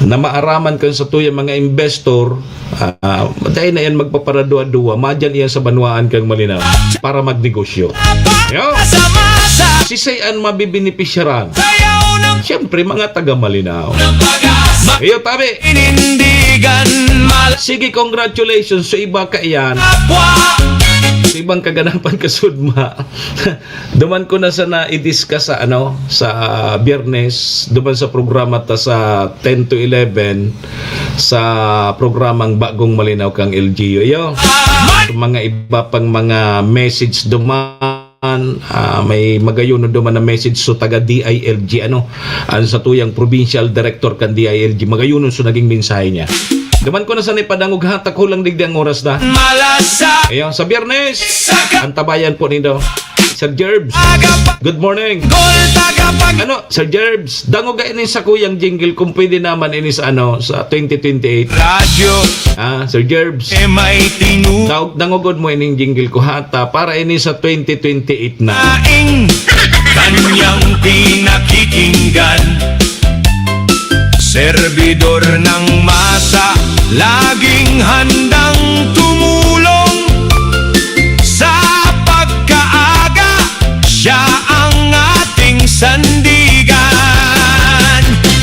na maaraman kan sa tuyang mga investor, dahil na yan magpaparadua-dua, madyan iyan sa Banwaan kang Malinao para magnegosyo. Sisayan mabibinipisyaran. Siyempre, mga taga Malinao. Iyo, Tabi. Sige, congratulations sa iba ka iyan. Sa ibang kaganapan kasudma. Duman ko na sana i-discuss sa sa Biyernes, duman sa programa ta sa 10 to 11 sa programang Bagong Malinaw kang LGU. Iyo. Mga iba pang mga message duman, may magayon duman na message so taga DILG ang sa tuyang provincial director kan DILG magayon so naging mensahe niya. Duman ko na sa ipadangog hatak ko lang digdi ang oras na. Ayun, sa Biyernes, antabayan po nindo. Sir Jerbs, good morning. Sir Jerbs, dangog ini sa kuyang jingle kung pwede naman ini sa sa 2028. Radyo. Sir Jerbs, May dangogod mo ining jingle ko hata para ini sa 2028 na. Kanyang pinakikinggan. Servidor ng masa, laging handang tumulong. Sa pagkaaga, siya ang ating sandigan.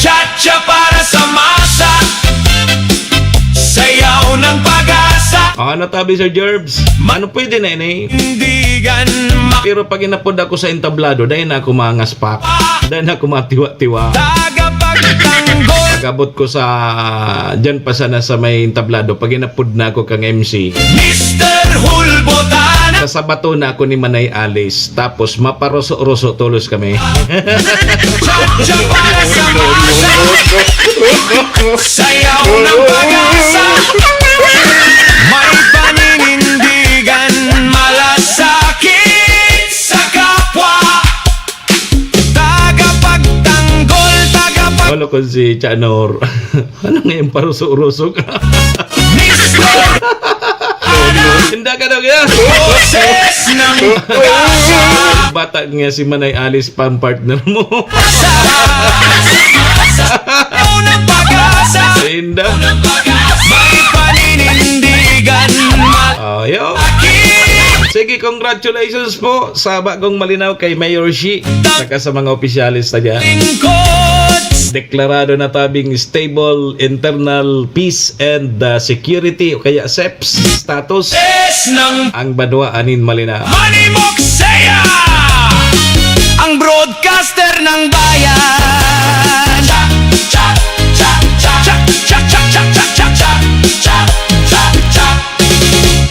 Cha-cha para sa masa, sayaw ng pag-asa. Ano Tabi, Sir Jerbs? Ano pwede na ini? Pero pag inapod ako sa entablado, dahil na ako mangaspak, dahil na ako matiwa-tiwa. Pagabot ko sa dyan pa sana sa may entablado, pag inapod na ako kang MC, Mr. Hulbotana. sa sabato na ako ni Manay Alice, tapos maparoso-roso tulos kami. Cha-cha para sa masa, sayaw ng pag-asa. May paninindigan, malasakit sa kapwa. Tagapagtanggol, Ano ko si Chanor? Ano ngayon paruso-roso ka? Hindi ka daw yan. Boses ng pag-asa. Bata nga si Manay Alice pang partner mo. Sayaw ng pag-asa. Linda. May paninindigan, Yo. Sige, congratulations po sa Bagong Malinaw kay Mayor Shi saka sa mga opisyalis na dyan. Deklarado na tabing stable internal peace and security o kaya SEPS status ang Banwaanin, Malinao. Manny Moxea, ang broadcaster ng bayan.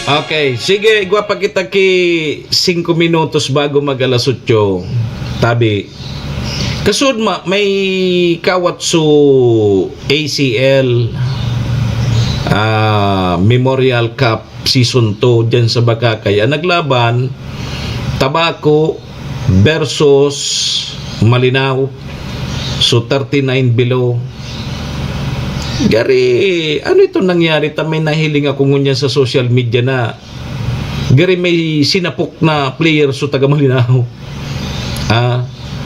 Okay, sige, igwa pa kita ki 5 minutos bago mag-alas 8. Tabi. Kasud may kawat su ACL Memorial Cup Season 2 dyan sa Bakakay. Ang naglaban, Tabaco versus Malinaw. So 39 below. Gari, ano ito nangyari? May nahiling ako ngunyan sa social media na gari may sinapok na player so taga Malinaw.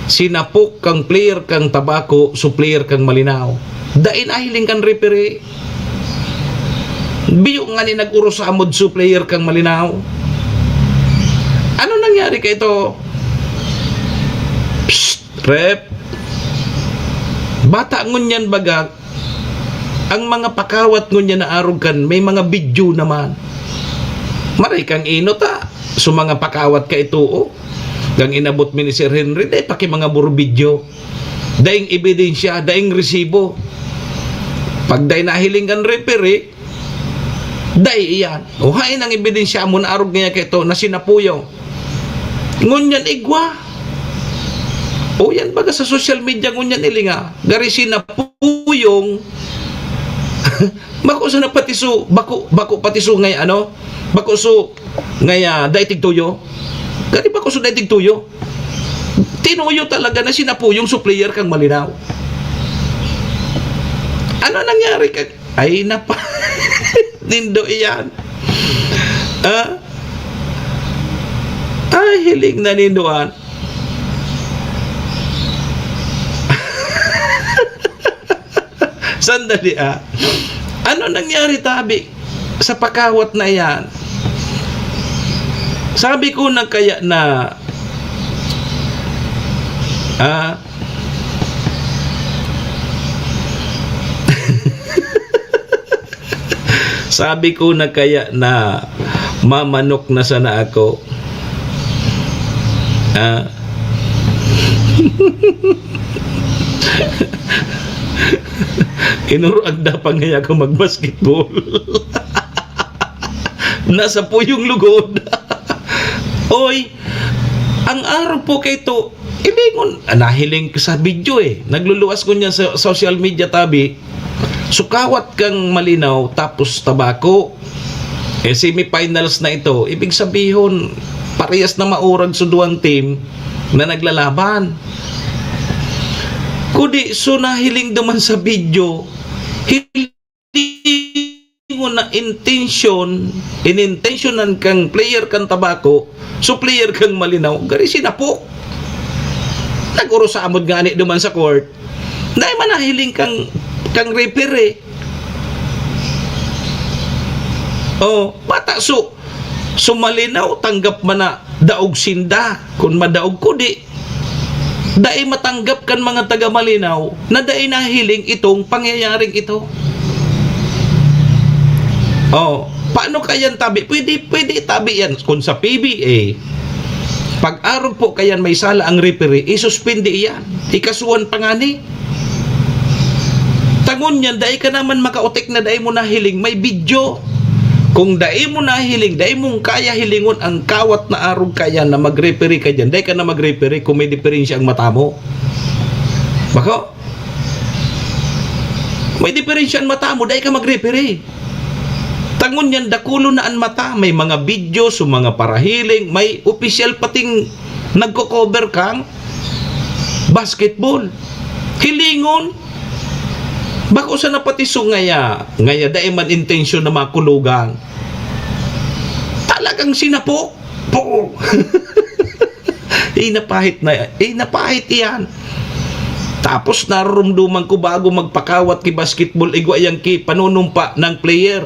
Sinapok kang player kang Tabaco so player kang Malinaw. Dain nahiling kang referee. Biyo nga ni nag-uros sa amod so player kang Malinaw. Ano nangyari kay ito? Psst, rep. Bata ngunyan baga. Ang mga pakawat ngunyan na arugan, may mga video naman. Maray kang inota. So mga pakawat ka ito, oh. Gang inabot mi ni Sir Henry, day paki mga buro video. Daing ebidensya, daing resibo. Pag day nahiling kan referee, day iyan. O hain ang ebidensya mo na arug niya ka ito na sinapuyo. Ngunyan igwa. O yan baga sa social media ngunyan ilinga. Gari sinapuyong bako sa napatiso bako patiso ngay ano bako so ngay daitig tuyo gari bako so daitig tuyo tinuyo talaga na sinapuyong so player kang Malinaw. Ano nangyari kag ay napa nindo iyan ay hiling na nindoan. Sandali ano nangyari tabi sa pakawat na yan? Sabi ko na kaya na sabi ko na kaya na mamanok na sana ako. Inuruagda pa nga ako mag-basketball. Nasa po yung lugod. Oy, ang araw po kay to, ilingon, nahiling sa video nagluluwas ko niya sa social media tabi. Sukawat kang Malinaw tapos Tabaco. Semi-finals na ito. Ibig sabihin, parehas na maurag sa duwang team na naglalaban. Kudi so nahiling duman sa video, hindi mo na inintentionan kang player kang Tabaco, so player kang Malinaw, gari sinapok. Naguro sa amod gani duman sa court. Dahil manahiling kang referee. Oh, bata so Malinaw tanggap man na daog sinda kung madaog kudi. Dai matanggap kan mga taga Malinaw na dai nahiling itong pangyayaring ito. Oh, paano kayan tabi? Pwede tabi yan kung sa PBA. Pag araw po kayan may sala ang referee, isuspindi iyan. Ikasuhan pa nga ni. Tangon yan, dai ka naman makautik na dai mo nahiling may video. Kung dai mo nahiling, dai mong kaya hilingon ang kawat na arog kaya na mag-referee ka dyan, dai ka na mag-referee kung may diferensya ang mata mo. Bako? May diferensya ang mata mo, dai ka mag-referee. Tangon yan, dakulo na ang mata, may mga video, so mga parahiling, may official pating nagko-cover kang basketball. Hilingon. Bako sa napatiso ngaya dai man intensyon na makulugan. Talagang sinapok. Po. Napahit iyan. Tapos narumduman ko bago magpakawat ki basketball igwa yang ki panunumpa ng player.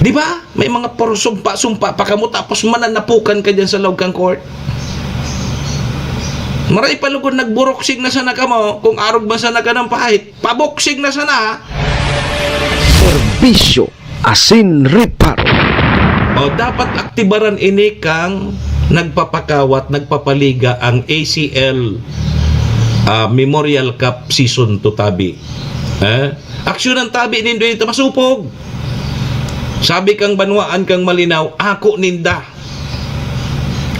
Di ba? May mga sumpa pa kamo tapos mananapukan ka dyan sa loob kang court. Maray palugod nagburoksig na sana ka mo. Kung arog ba sana ka ng pahit, paboksig na sana. Serbisyo asin reparo. O dapat aktibaran ini kang nagpapakawat, nagpapaliga ang ACL Memorial Cup Season 2 tabi. Aksyon ng tabi nindo dito masupog. Sabi kang banwaan kang malinaw, ako ninda.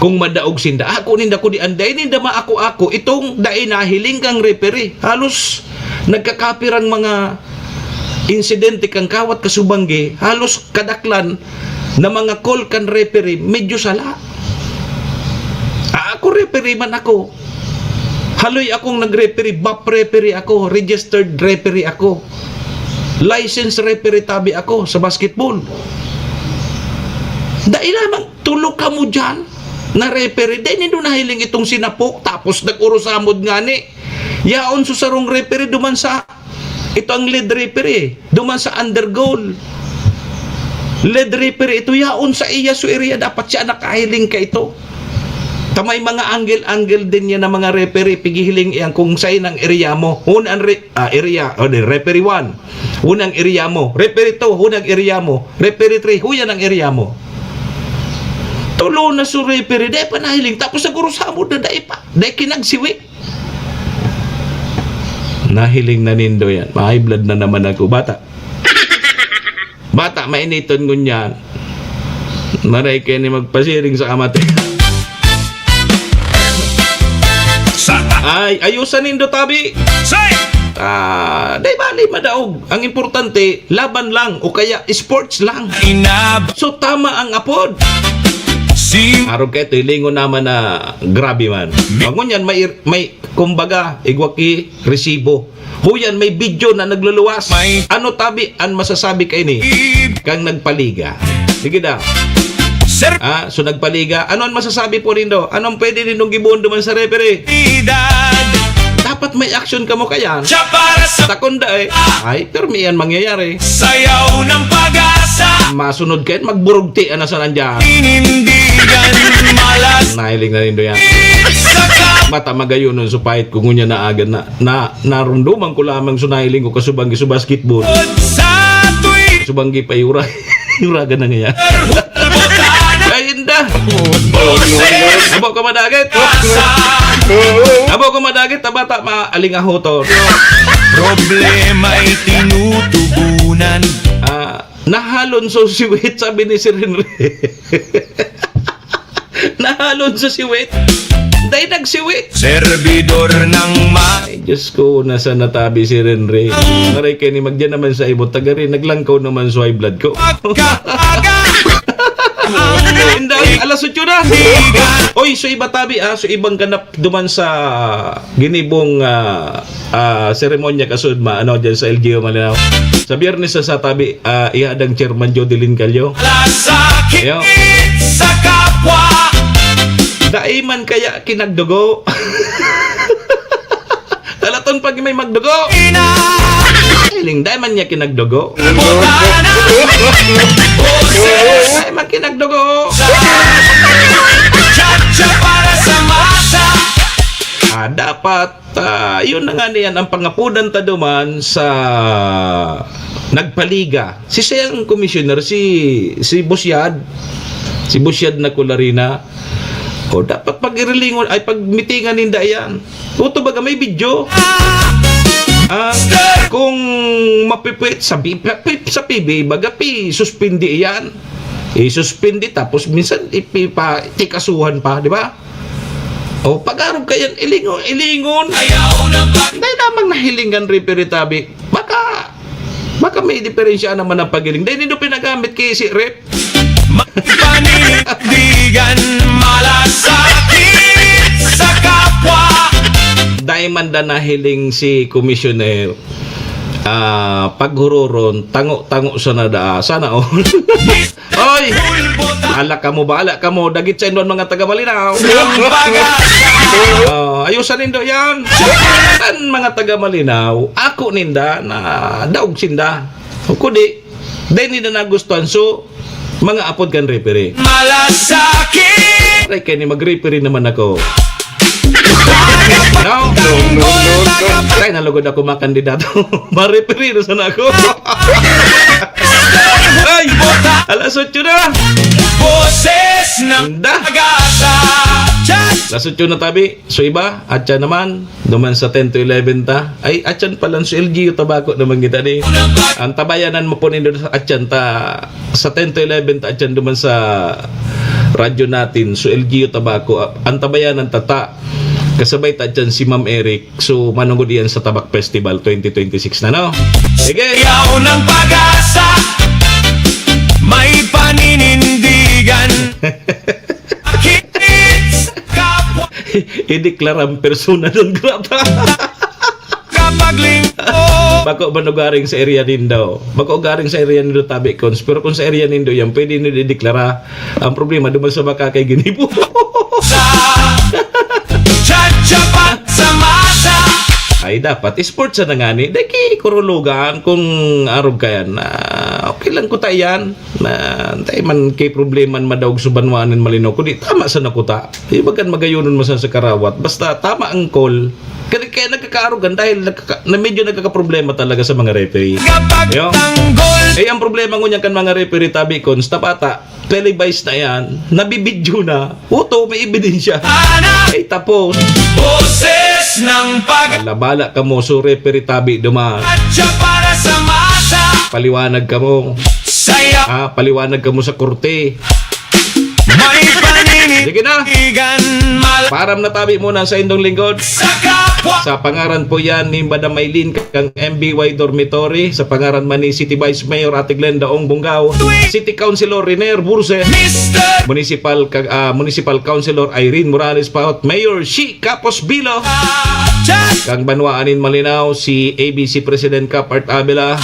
Kung madaog sinda, ako ninda ko di anday, ninda maako-ako. Itong dai nahiling kang referee. Halos nagkakapirang mga insidente kang kawat kasubanggi, halos kadaklan na mga call kan referee, medyo sala. Ako referee man ako. Haloy akong nag-referee, BAP referee ako, registered referee ako. License referee tabi ako sa basketball. Dahil lamang tulog ka mo dyan na referee. Dahil nito nahiling itong sinapok tapos nag-urusamod nga ni. Yaon susarong referee duman sa ito ang lead referee. Duman sa undergoal. Lead referee ito yaon sa iya so area. Dapat siya nakahiling ka ito. Tamay mga angle-angle din yan na mga referee. Pigihiling yan kung sa'yo ng area mo. Unang area, referee 1. Unang area mo. Referee 2, unang area mo. Referee 3, huyan ang area mo. Tulo na so referee, dahil pa nahiling. Tapos nagurusamo na dahil pa. Dahil kinagsiwi. Nahiling na nindo yan. High blood na naman ako. Bata, mainiton ko niyan. Maray kayo ni magpasiring sa kamate. Ay, ayusan nindo tabi. Day bali madaog. Ang importante, laban lang o kaya sports lang. So tama ang apod. Araw kayo, lingon naman na grabe man. Wangon yan, may kumbaga, igwaki, resibo. Huyan, may video na nagluluwas. Ano tabi, ang masasabi kayo ni? Kang nagpaliga. Sige daw. So nagpaliga. Ano ang masasabi po rin do? Anong pwede rin nung gibuon duman sa referee? Dapat may action ka mo kaya. Takunda ay, pero may yan mangyayari. Sayaw ng pag-asa. Masunod kayo, magburugti na sa nandyan. Inindigan malas. Nahiling na rin do yan. Mata magayon nun supahit kung ngunya na agad na narunduman ko lamang sunahiling ko kasubanggi sa basketball. Sa tuwi. Subanggi pa yura. Yuragan na nga yan. Kainda. Abo ka madagit. Abo ka madagit. Tabata maalingahotor. Problema'y tinutubunan. Nahalon so siwit, sabi ni Sir Henry. Nahalon so siwit. Dahil nagsiwit. Servidor ng Ay, Diyos ko, nasa natabi si Henry. Maray kayo ni magdyan naman sa ibot. Tagari, naglangkaw naman sa high blood ko. Alas 8 na. Oy, so iba tabi so ibang ganap duman sa ginibong seremonya kasudma dyan sa LGU Malinaw. Sa Biyernes sa tabi ihadang Chairman Jodelyn Calyo. sakit sa kapwa. Daiman kaya kinagdugo. Talaton pag may magdugo. Hiling daiman niya kinagdugo. Daiman kinagdugo. Chacha para sa masa. Dapat yun na nga niyan ang pangapudan taduman sa nagpaliga. Si siyang commissioner si Busyad. Si Busyad na Kularina. O dapat pag-irilingon ay pag-mitingan ninda yan. Tuto baga may video. Kung mapipit sa PB baga suspindi yan. Suspindi tapos minsan tikasuhan pa, di ba? O pag-arog kayan ilingon. Dahil namang nahilingan referee tabi. Baka may diferensya naman ang pagiling. Dahil nito pinagamit kay si rep. Panindigan malasakit sa kapwa. Diamond na nahiling si Commissioner paghuroron tango sa nadaa sana Oy, ala ka mo dagit sa indon mga taga Malinaw. Ayusan nindo yan. Tan mga taga Malinaw, ako ninda na daog sinda. Kudi dahil nila nagustuhan so mga apod kan referee. Malasakit. Ay kaya ni mag-referee naman ako. No. Kaya nalugod ako mga kandidato. Ma-referee na sana ako. Ay, alas 8 na. Boses ng pag-asa. Lasot yun na tabi. So iba, atyan naman, duman sa 10 to 11 ta. Ay, atyan pala so LGU tabako naman kita ni. Ang tabayanan mo po nindo sa atyan ta. Sa 10 to 11 ta, atyan duman sa radyo natin. So LGU tabako. Ang tabayanan tata. Kasabay ta dyan si Ma'am Eric. So manungod yan sa Tabak Festival 2026 na, no? Sige! Yaw ng pag-asa, may paninindigan. Kids, kapwa Ideklarang persona non grata. kapag lingko. Bako manugaring sa area din daw. Bako garing sa area nindo tabi cons. Pero kung sa area nindo yan, pwede nindo ideklara. Ang problema, duman sa baka kay ginibo. Sa tsatsapa sa masa. Ay dapat sport sa nangani daki kurulugan kung arog kayan na okay lang ko tayan na tay man kay probleman madaog subanwanan malino kundi tama sa nakuta ibagan magayunon mo sa karawat basta tama ang call kaya nagkakaarugan dahil na medyo nagkakaproblema talaga sa mga referee. Kapag Yo. tanggol. Eh ang problema ngunyan kan mga referee tabi cons tapata televised na yan nabibidyo na uto may ebidensya ay tapos Boses ng labala ka mo so referee tabi duman pag-atsa para sa masa. paliwanag ka mo Saya paliwanag ka mo sa korte may sige na paninindigan. param na tabi muna sa indong lingkod Sa kapwa sa pangaran po yan ni Madam Maylin kang MBY Dormitory sa pangaran man ni City Vice Mayor Ate Glenda Ong Bungaw City Councilor Renier Burse Mr. Municipal Councilor Irene Morales Paut Mayor Shi Capos Bilo Chat kang Banwaanin Malinaw si ABC President Cap Art Abela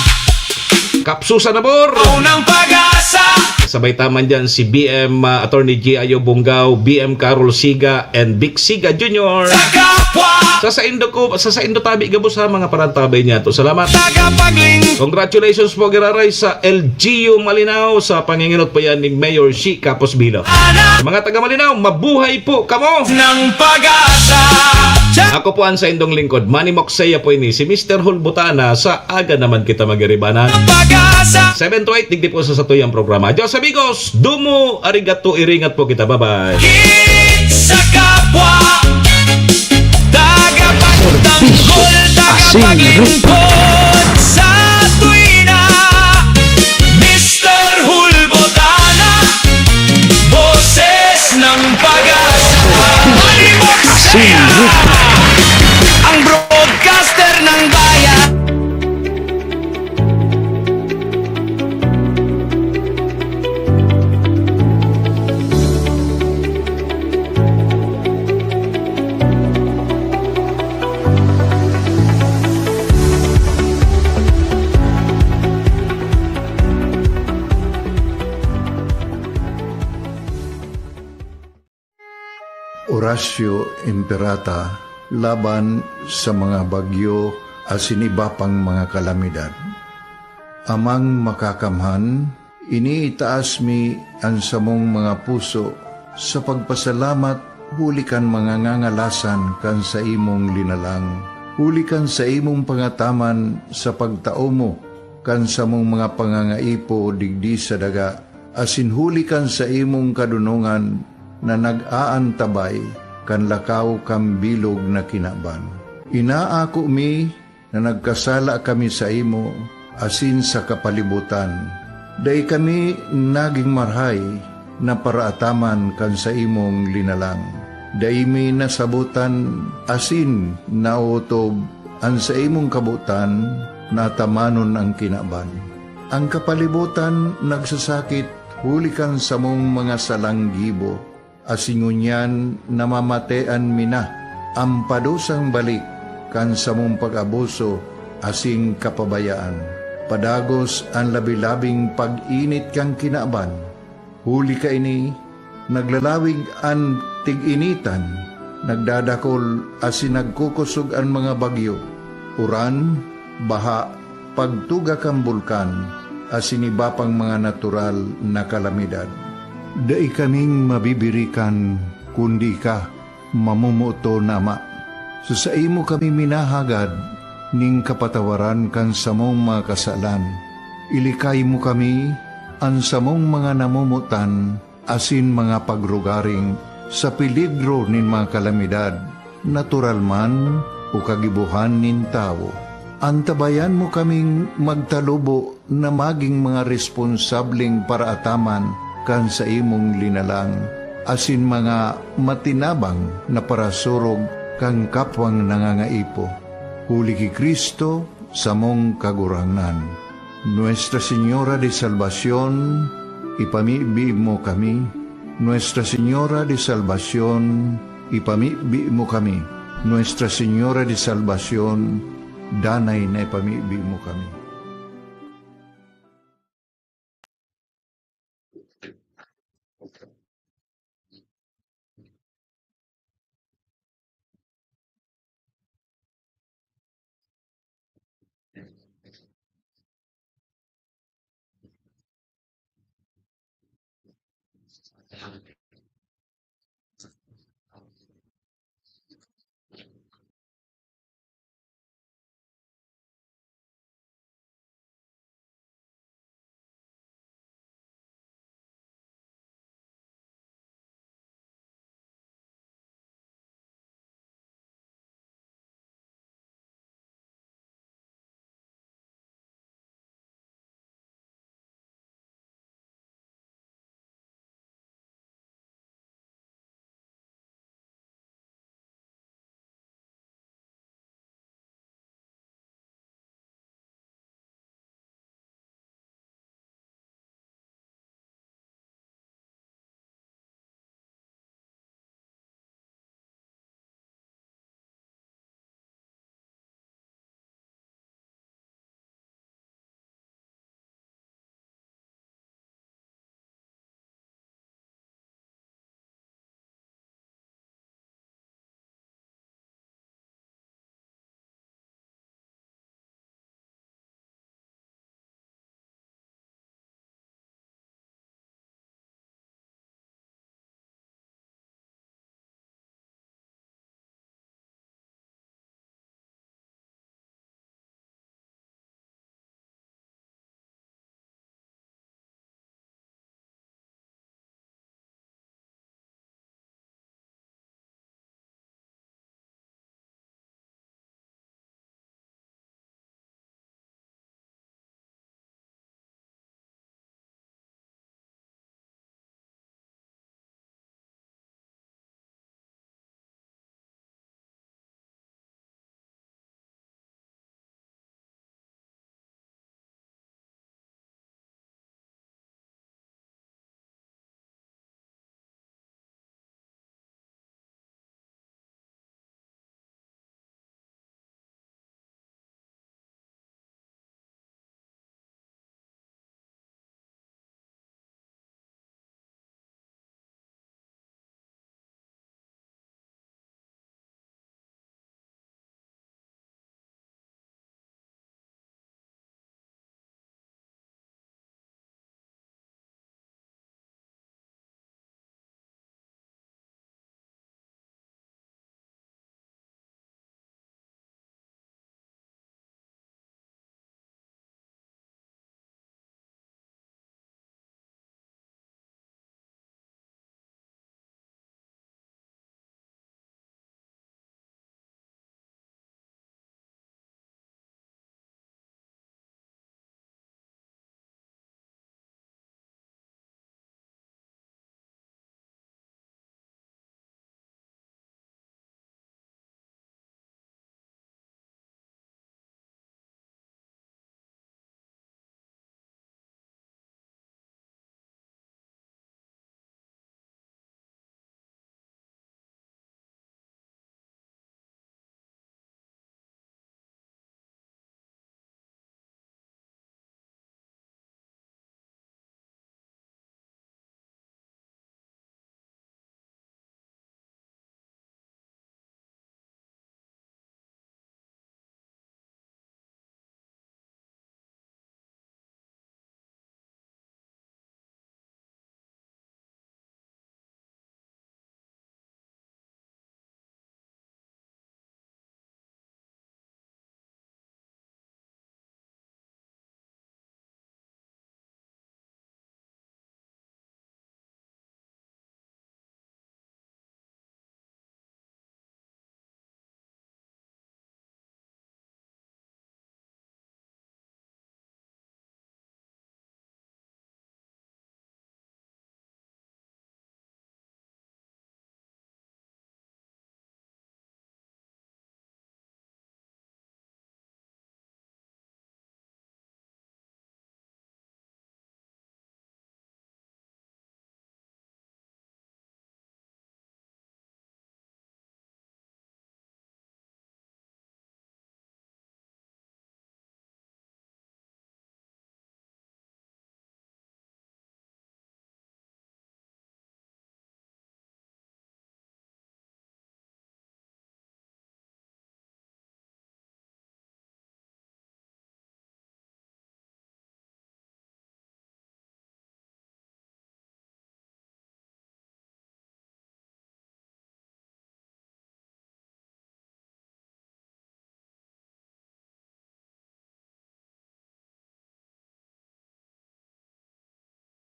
Kapsusa Nabor ng pag-asa. sabay taman dyan si BM Attorney G.I.O. Bungaw BM Carol Siga and Vic Siga Jr. Sa kapwa sa Indo tabi gabo sa mga parantabay niya to salamat tagapagling. congratulations po giraray sa LGU Malinaw sa panginginot po yan ni Mayor Shi Capos Bilo sa mga taga Malinaw mabuhay po kamo Ng pag-asa. ako po ang sa indong lingkod Manny Moxeya po ini si Mr. Hulbutana sa aga naman kita magiribanan Pag-asa. 7 to 8 digdi po sa satuyang programa Diyos amigos dumo arigato iringat po kita bye bye Kids sa kapwa. Tagapagtanggol, tagapaglingkod sa tuwina. Mr. Hulbotana, boses ng pag-asa. Malimok Saya, ang broadcaster ng bayan. Horacio Imperata laban sa mga bagyo at siniba pang mga kalamidad. Amang makakamhan, iniitaas mi ang samong mga puso sa pagpasalamat hulikan mga ngangalasan kan sa imong linalang. Hulikan sa imong pangataman sa pagtao mo kan sa mong mga pangangaipo digdi sa daga. Asin hulikan sa imong kadunungan na nag-aantabay kan lakaw kam bilog na kinaban. Inaako mi na nagkasala kami sa imo asin sa kapalibutan. Day kami naging marhay na paraataman kan sa imong linalang. Day mi nasabutan asin nautob an sa imong kabutan na tamanon ang kinaban. Ang kapalibutan nagsasakit hulikan sa mong mga salanggibo. Asingunyan namamatean mina ang padusang balik kan sa mong pag-abuso asing kapabayaan. Padagos ang labi-labing pag-init kang kinaban. Huli ka ini, naglalawig ang tig-initan, nagdadakol asin nagkukusog ang mga bagyo. Uran, baha, pagtuga kang bulkan, asin iba pang mga natural na kalamidad. Dai kaming mabibirikan, kundi ka, mamumuto nama. Sa imo kami minahagad, ning kapatawaran kan samong mga kasalan. Ilikay mo kami, ang samong mga namumutan, asin mga pagrugaring, sa peligro nin mga kalamidad, natural man o kagibuhan nin tao. Antabayan mo kaming magtalubo na maging mga responsableng paraataman kan sa imong linalang, asin mga matinabang na parasurog kang kapwang nangangaipo. Huli ki Kristo sa mong kagurangan. Nuestra Señora de Salvación, ipamibi mo kami. Nuestra Señora de Salvación, ipamibi mo kami. Nuestra Señora de Salvación, danay na ipamibi mo kami.